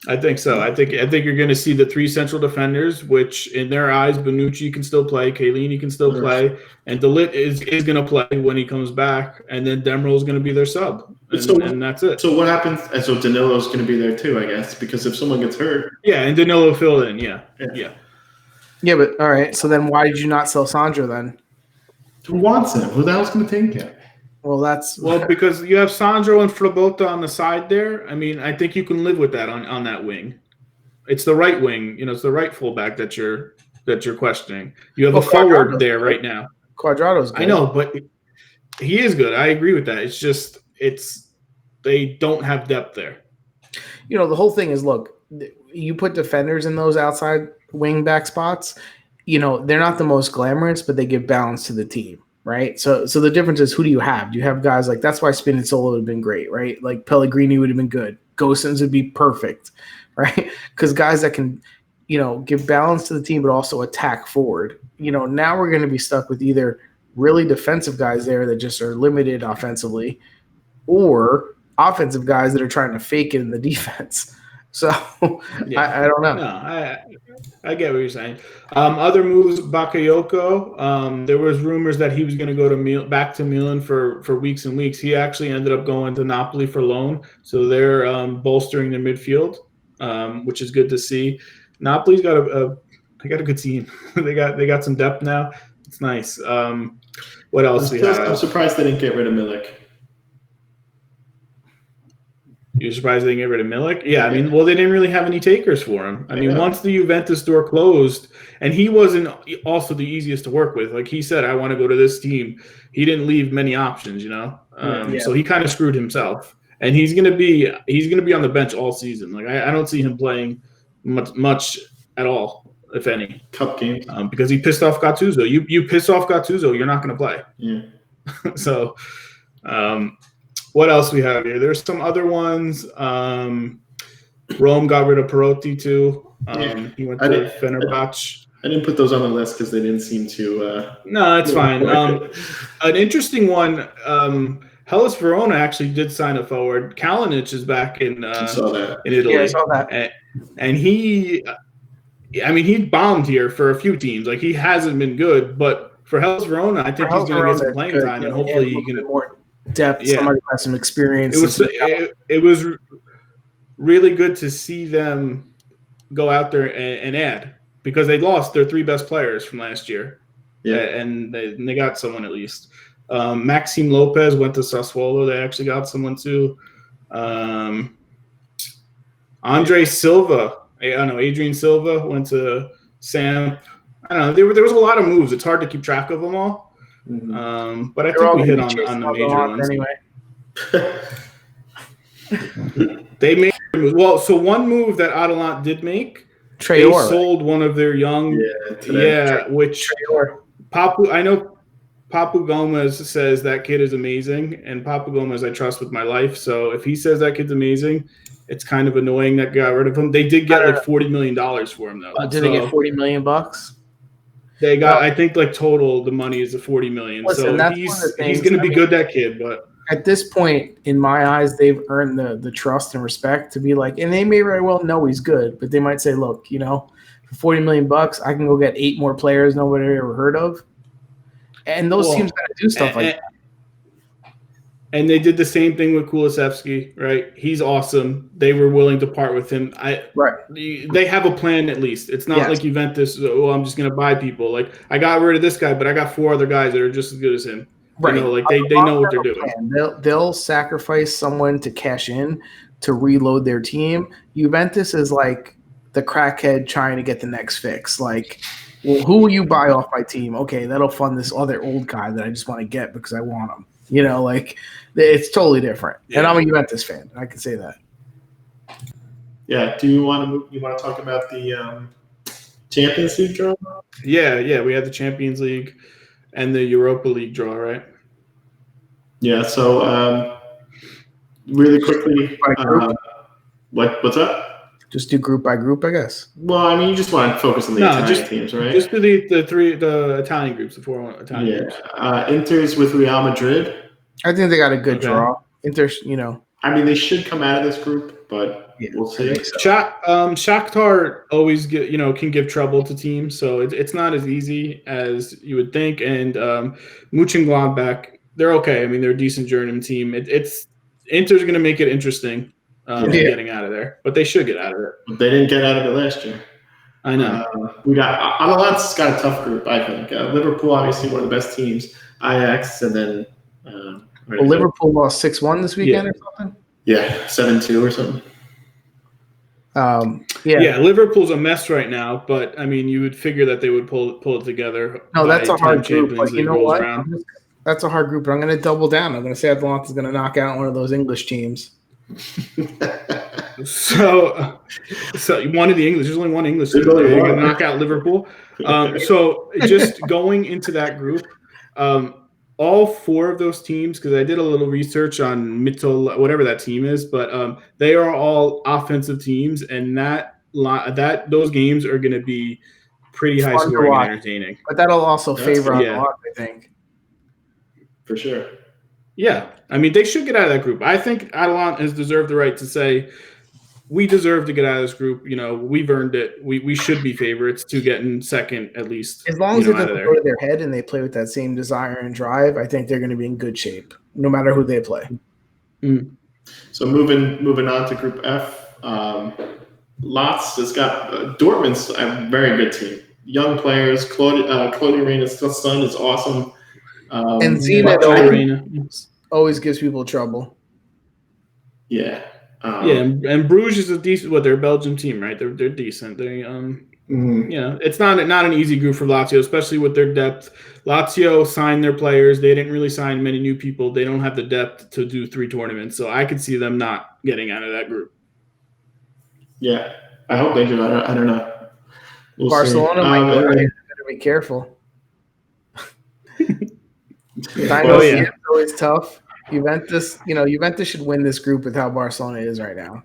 I think so. I think you're going to see the 3 central defenders, which in their eyes, Bonucci can still play, Chiellini can still play, and De Ligt is going to play when he comes back, and then Demirel is going to be their sub, and that's it. So what happens? And so Danilo's going to be there too, I guess, because if someone gets hurt, yeah, and Danilo filled in, yeah. But all right. So then, why did you not sell Sandro then? who wants him? Who the hell's going to take him? Well, because you have Sandro and Frabotta on the side there. I mean, I think you can live with that on that wing. It's the right wing, it's the right fullback that you're questioning. You have a forward there right now. Quadrado's good. I know, but he is good. I agree with that. It's just they don't have depth there. The whole thing is, look, you put defenders in those outside wing back spots. They're not the most glamorous, but they give balance to the team. Right. So the difference is, who do you have? Do you have guys like, that's why Spinazzola would have been great, right? Like Pellegrini would have been good. Gosens would be perfect, right? Because guys that can, give balance to the team, but also attack forward. Now we're going to be stuck with either really defensive guys there that just are limited offensively, or offensive guys that are trying to fake it in the defense. So Yeah. I don't know. No, I get what you're saying. Other moves, Bakayoko. There was rumors that he was going to go to back to Milan for weeks and weeks. He actually ended up going to Napoli for loan, so they're bolstering their midfield, which is good to see. Napoli's got they got a good team. they got some depth now. It's nice. What else we have? I'm surprised they didn't get rid of Milik. You're surprised they didn't get rid of Milik? Yeah, I mean, well, they didn't really have any takers for him. I mean, once the Juventus door closed, and he wasn't also the easiest to work with. Like he said, I want to go to this team. He didn't leave many options, so he kind of screwed himself. And he's gonna be on the bench all season. Like I don't see him playing much at all, if any. Cup games. Because he pissed off Gattuso. You piss off Gattuso, you're not gonna play. Yeah. So. What else we have here? There's some other ones. Rome got rid of Perotti too. He went to Fenerbahce. I didn't put those on the list because they didn't seem to. No, that's fine. An interesting one. Hellas Verona actually did sign a forward. Kalinic is back in Italy. Yeah, I saw that. And he bombed here for a few teams. Like he hasn't been good, but for Hellas Verona, I think he's going to get some playing time, and hopefully he can more depth. Yeah. Somebody has some experience. It was really good to see them go out there and add, because they lost their 3 best players from last year. Yeah, and they got someone at least. Maxime Lopez went to Sassuolo. They actually got someone too. Adrien Silva went to Sam. I don't know. There was a lot of moves. It's hard to keep track of them all. But I think we hit on the major ones. Anyway. They made so one move that Atalanta did make. They sold one of their young, which I know Papu Gomez says that kid is amazing, and Papu Gomez I trust with my life. So if he says that kid's amazing, it's kind of annoying that got rid of him. They did get like $40 million for him though. Did they get $40 million? They got, I think, like total the money is the $40 million. Listen, so he's going to be good, that kid. But at this point, in my eyes, they've earned the trust and respect to be like, and they may very well know he's good, but they might say, look, for $40 million, I can go get 8 more players nobody ever heard of, and those teams got to do stuff like that. And they did the same thing with Kulusevski, right? He's awesome. They were willing to part with him. They have a plan at least. It's not like Juventus, I'm just going to buy people. Like, I got rid of this guy, but I got 4 other guys that are just as good as him. Right. They know what they're doing. They'll sacrifice someone to cash in to reload their team. Juventus is like the crackhead trying to get the next fix. Like, well, who will you buy off my team? Okay, that'll fund this other old guy that I just want to get because I want him. It's totally different. Yeah. And I'm a Juventus fan. I can say that. Yeah. Do you want to move? You want to talk about the Champions League draw? Yeah. We had the Champions League and the Europa League draw, right? Yeah. So really quickly, what's up? Just do group by group, I guess. Well, I mean, you just want to focus on the Italian teams, right? Just do the Italian groups, the 4 Italian groups. Inter's with Real Madrid. I think they got a good draw. Inter's, I mean, they should come out of this group, but we'll see. Shakhtar always can give trouble to teams, so it's not as easy as you would think. And Mönchengladbach, they're okay. I mean, they're a decent German team. Inter's going to make it interesting. Getting out of there, but they should get out of it. But they didn't get out of it last year. I know. We got Atalanta's got a tough group, I think. Liverpool, obviously, one of the best teams. Ajax, and then Liverpool lost 6-1 this weekend or something. Yeah, 7-2 or something. Liverpool's a mess right now, but I mean, you would figure that they would pull it together. No, that's a hard group. But you know what? That's a hard group. But I'm going to double down. I'm going to say Atalanta's going to knock out one of those English teams. So one of the English. There's only one English team. They're going to knock out Liverpool. So just going into that group, all 4 of those teams, because I did a little research on Mittel, whatever that team is, but they are all offensive teams, and those games are going to be pretty high scoring and entertaining. But that'll also favor Atalanta, I think. For sure. Yeah, I mean, they should get out of that group. I think Atalanta has deserved the right to say, we deserve to get out of this group. We've earned it. We should be favorites to get in second at least. As long as it out of doesn't there. go to their head and they play with that same desire and drive, I think they're going to be in good shape, no matter who they play. Mm. So moving on to Group F, Lots has got Dortmund's a very good team. Young players. Claudia Reyna's son is awesome. And Zenit always gives people trouble. Yeah. And Bruges is a decent. They're a Belgian team, right? They're decent. They it's not an easy group for Lazio, especially with their depth. Lazio signed their players. They didn't really sign many new people. They don't have the depth to do 3 tournaments, so I could see them not getting out of that group. Yeah, I hope they do. I don't know. We'll Barcelona might go there. Better be careful. I know it's always tough. Juventus should win this group with how Barcelona is right now.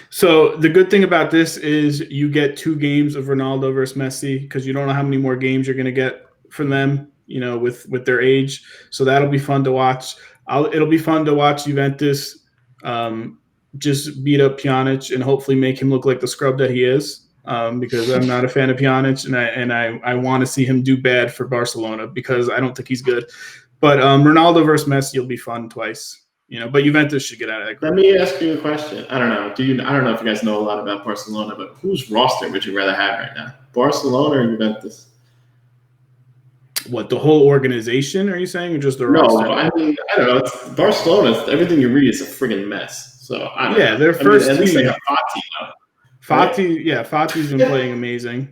So the good thing about this is you get 2 games of Ronaldo versus Messi because you don't know how many more games you're going to get from them, with their age. So that'll be fun to watch. It'll be fun to watch Juventus just beat up Pjanic and hopefully make him look like the scrub that he is. Because I'm not a fan of Pjanic and I want to see him do bad for Barcelona because I don't think he's good. But Ronaldo versus Messi will be fun twice. But Juventus should get out of that group. Let me ask you a question. I don't know. I don't know if you guys know a lot about Barcelona, but whose roster would you rather have right now? Barcelona or Juventus? What, the whole organization, are you saying, or just the roster? No, I mean, I don't know. It's Barcelona, everything you read is a friggin' mess. So, I don't know. Their first at least team. they have Fati now. Fati's been playing amazing.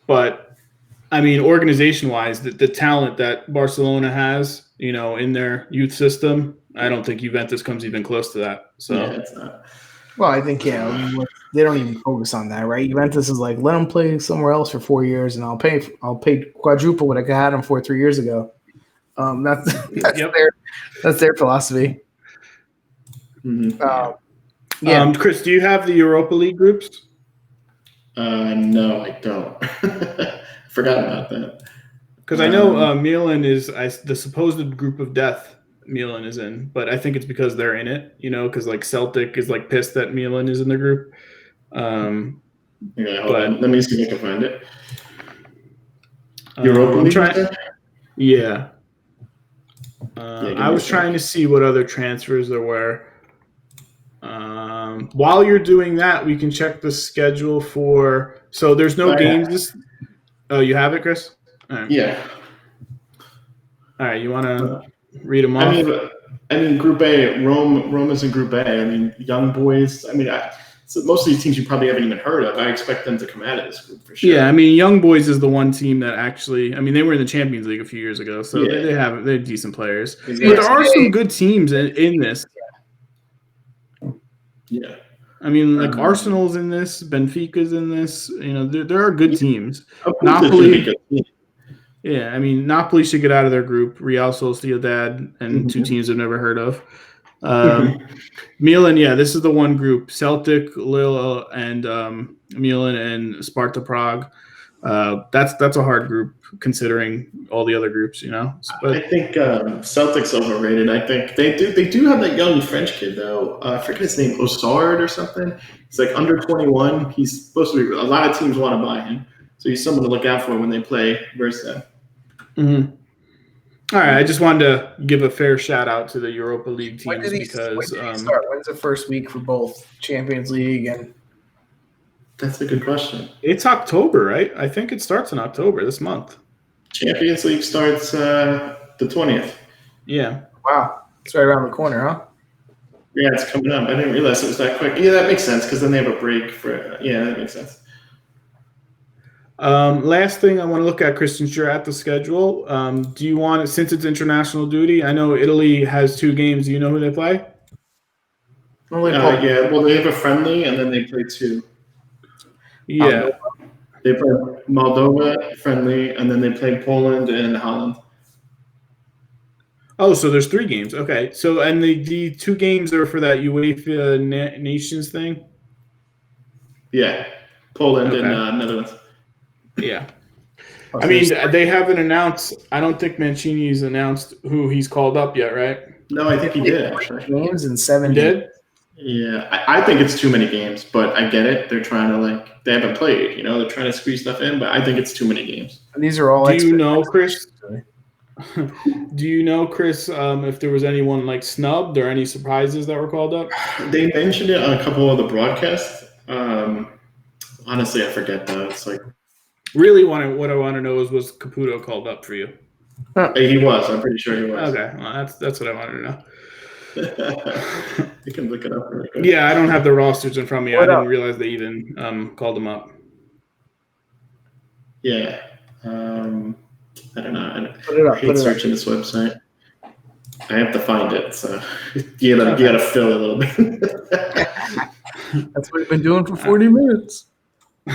But I mean, organization-wise, the talent that Barcelona has, in their youth system, I don't think Juventus comes even close to that. So, yeah, it's not. Well, I think they don't even focus on that, right? Juventus is like, let them play somewhere else for 4 years, and I'll pay quadruple what I had them for 3 years ago. That's their philosophy. Mm-hmm. Chris, do you have the Europa League groups? No, I don't. Forgot about that. Because I know Milan is the supposed group of death Milan is in, but I think it's because they're in it, because like Celtic is like pissed that Milan is in the group. Hold on. Let me see if I can find it. Europa League? Yeah. I was trying to see what other transfers there were. While you're doing that, we can check the schedule for. So there's no games. Oh, you have it, Chris? All right. Yeah. All right. You want to read them off? I mean, Group A. Rome is in Group A. I mean, young boys. I mean, so most of these teams you probably haven't even heard of. I expect them to come out of this group for sure. Yeah, I mean, Young Boys is the one team that actually. I mean, they were in the Champions League a few years ago, so they're decent players. But there are some good teams in this. Yeah. I mean, like Arsenal's in this, Benfica's in this. There are good teams. Napoli. Yeah, I mean, Napoli should get out of their group. Real Sociedad and 2 teams I've never heard of. Milan, this is the one group. Celtic, Lille, and Milan and Sparta Prague. That's a hard group considering all the other groups, But I think Celtic's overrated. I think they do have that young French kid though. I forget his name, Osard or something. He's like under 21. He's supposed to be. A lot of teams want to buy him, so he's someone to look out for when they play versus them. Mm-hmm. All right, I just wanted to give a fair shout out to the Europa League teams when did he start? When's the first week for both Champions League and? That's a good question. It's October, right? I think it starts in October this month. Champions League starts the 20th. Yeah. Wow, it's right around the corner, huh? Yeah, it's coming up. I didn't realize it was that quick. Yeah, that makes sense because then they have a break for. Yeah, that makes sense. Last thing I want to look at, Christian, you're at the schedule. Do you want, since it's international duty, I know Italy has 2 games. Do you know who they play? Well, they have a friendly, and then they play 2. Yeah. They play Moldova friendly, and then they play Poland and Holland. Oh, so there's 3 games. Okay. So, and the 2 games are for that UEFA Nations thing? Yeah. Poland and Netherlands. Yeah. I mean, they haven't announced – I don't think Mancini's announced who he's called up yet, right? No, I think he did actually. Games in 7 He days. did? Yeah, I think it's too many games, but I get it. They're trying to they haven't played, they're trying to squeeze stuff in, but I think it's too many games. And these are all. Do you know, Chris? Do you know, Chris, if there was anyone snubbed or any surprises that were called up? They mentioned it on a couple of the broadcasts. Honestly, I forget though. It's really what I want to know is, was Caputo called up for you? He was. I'm pretty sure he was. Okay, well, that's what I wanted to know. You can look it up really quick. Yeah, I don't have the rosters in front of me. I didn't realize they even called them up. Yeah. I don't know. I hate searching this website. I have to find it, so you gotta fill a little bit. That's what we've been doing for 40 minutes. All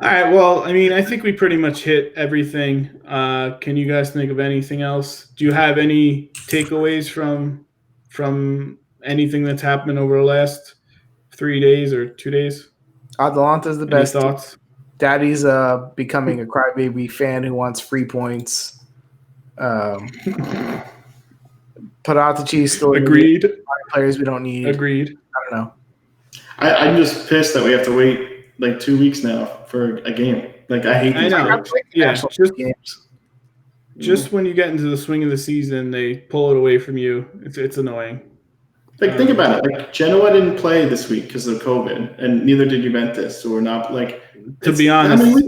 right. Well, I mean, I think we pretty much hit everything. Can you guys think of anything else? Do you have any takeaways from anything that's happened over the last 3 days or 2 days? Atalanta's the best. Any thoughts? Daddy's becoming a crybaby fan who wants free points. Paratici still agreed. Players we don't need. Agreed. I don't know. I'm just pissed that we have to wait 2 weeks now for a game. I hate these games. Yeah, just when you get into the swing of the season, they pull it away from you. It's annoying. Think about it. Genoa didn't play this week because of COVID, and neither did Juventus. So we're not To be honest,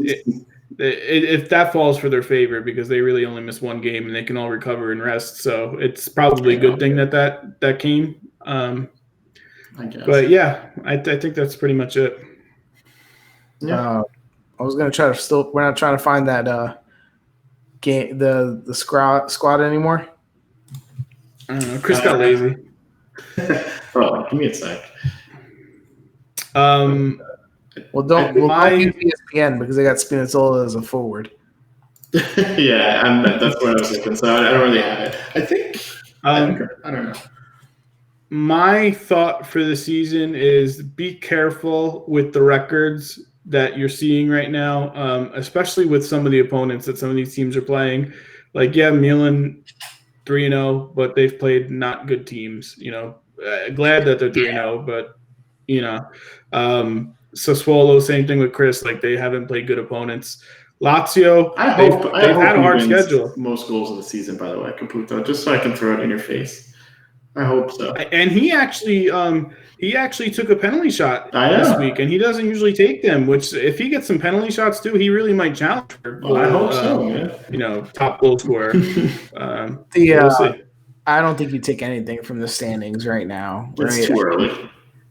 if that falls for their favor, because they really only missed one game and they can all recover and rest, so it's probably a good thing that came. I guess. But yeah, I think that's pretty much it. Yeah. I was gonna try to we're not trying to find that game the squad anymore. I don't know. Chris got lazy. Oh, give me a sec. Well, don't use ESPN because they got Spinazzola as a forward. Yeah, that's what I was thinking. So I don't really have it. I think I don't know. My thought for the season is be careful with the records that you're seeing right now, especially with some of the opponents that some of these teams are playing. Milan 3-0, but they've played not good teams. Glad that they're 3-0, but Sassuolo, same thing with Chris. They haven't played good opponents. Lazio, they've had a hard schedule. Most goals of the season, by the way, Caputo, just so I can throw it in your face. I hope so. And he actually took a penalty shot this week, and he doesn't usually take them. Which, if he gets some penalty shots too, he really might challenge for I hope so, man. Top goal scorer. We'll see. I don't think you take anything from the standings right now. It's too early.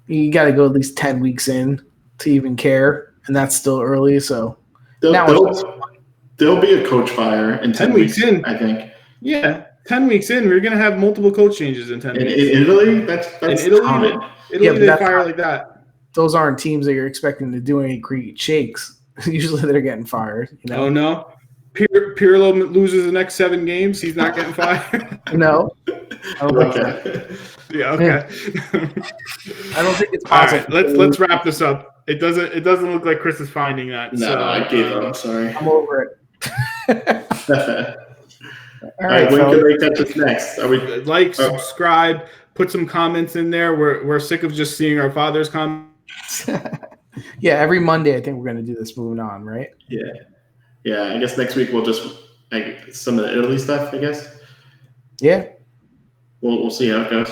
You got to go at least 10 weeks in to even care, and that's still early. So there'll be a coach fire in 10 weeks in, I think. Yeah. 10 weeks in, we're going to have multiple coach changes in 10 weeks. In Italy, that's common. Italy, they fire like that. Those aren't teams that you're expecting to do any great shakes. Usually they're getting fired. Oh, no? Pirlo loses the next 7 games. He's not getting fired? No. I don't think so. Yeah, okay. I don't think it's possible. All right, let's wrap this up. It doesn't look like Chris is finding that. No, I gave up. I'm sorry. I'm over it. All right, when can they catch us next? Subscribe, put some comments in there. We're sick of just seeing our father's comments. Yeah, every Monday I think we're going to do this moving on, right? Yeah. I guess next week we'll just some of the Italy stuff. I guess. Yeah. We'll see how it goes.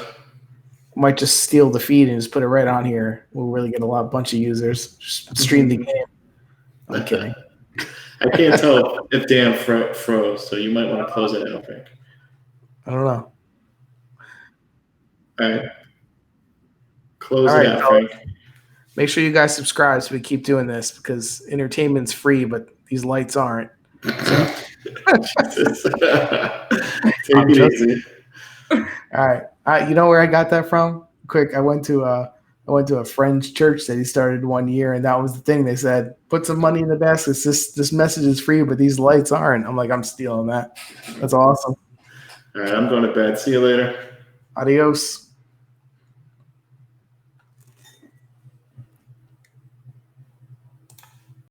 Might just steal the feed and just put it right on here. We'll really get a bunch of users. Just stream the game. I'm kidding. I can't tell if Dan froze, so you might want to close it out, Frank. I don't know. All right. Close it out, Frank. Make sure you guys subscribe so we keep doing this because entertainment's free, but these lights aren't. So. Take it easy. All right. You know where I got that from? Quick, I went to a friend's church that he started one year, and that was the thing. They said, put some money in the basket. This message is free, but these lights aren't. I'm like, I'm stealing that. That's awesome. All right, I'm going to bed. See you later. Adios.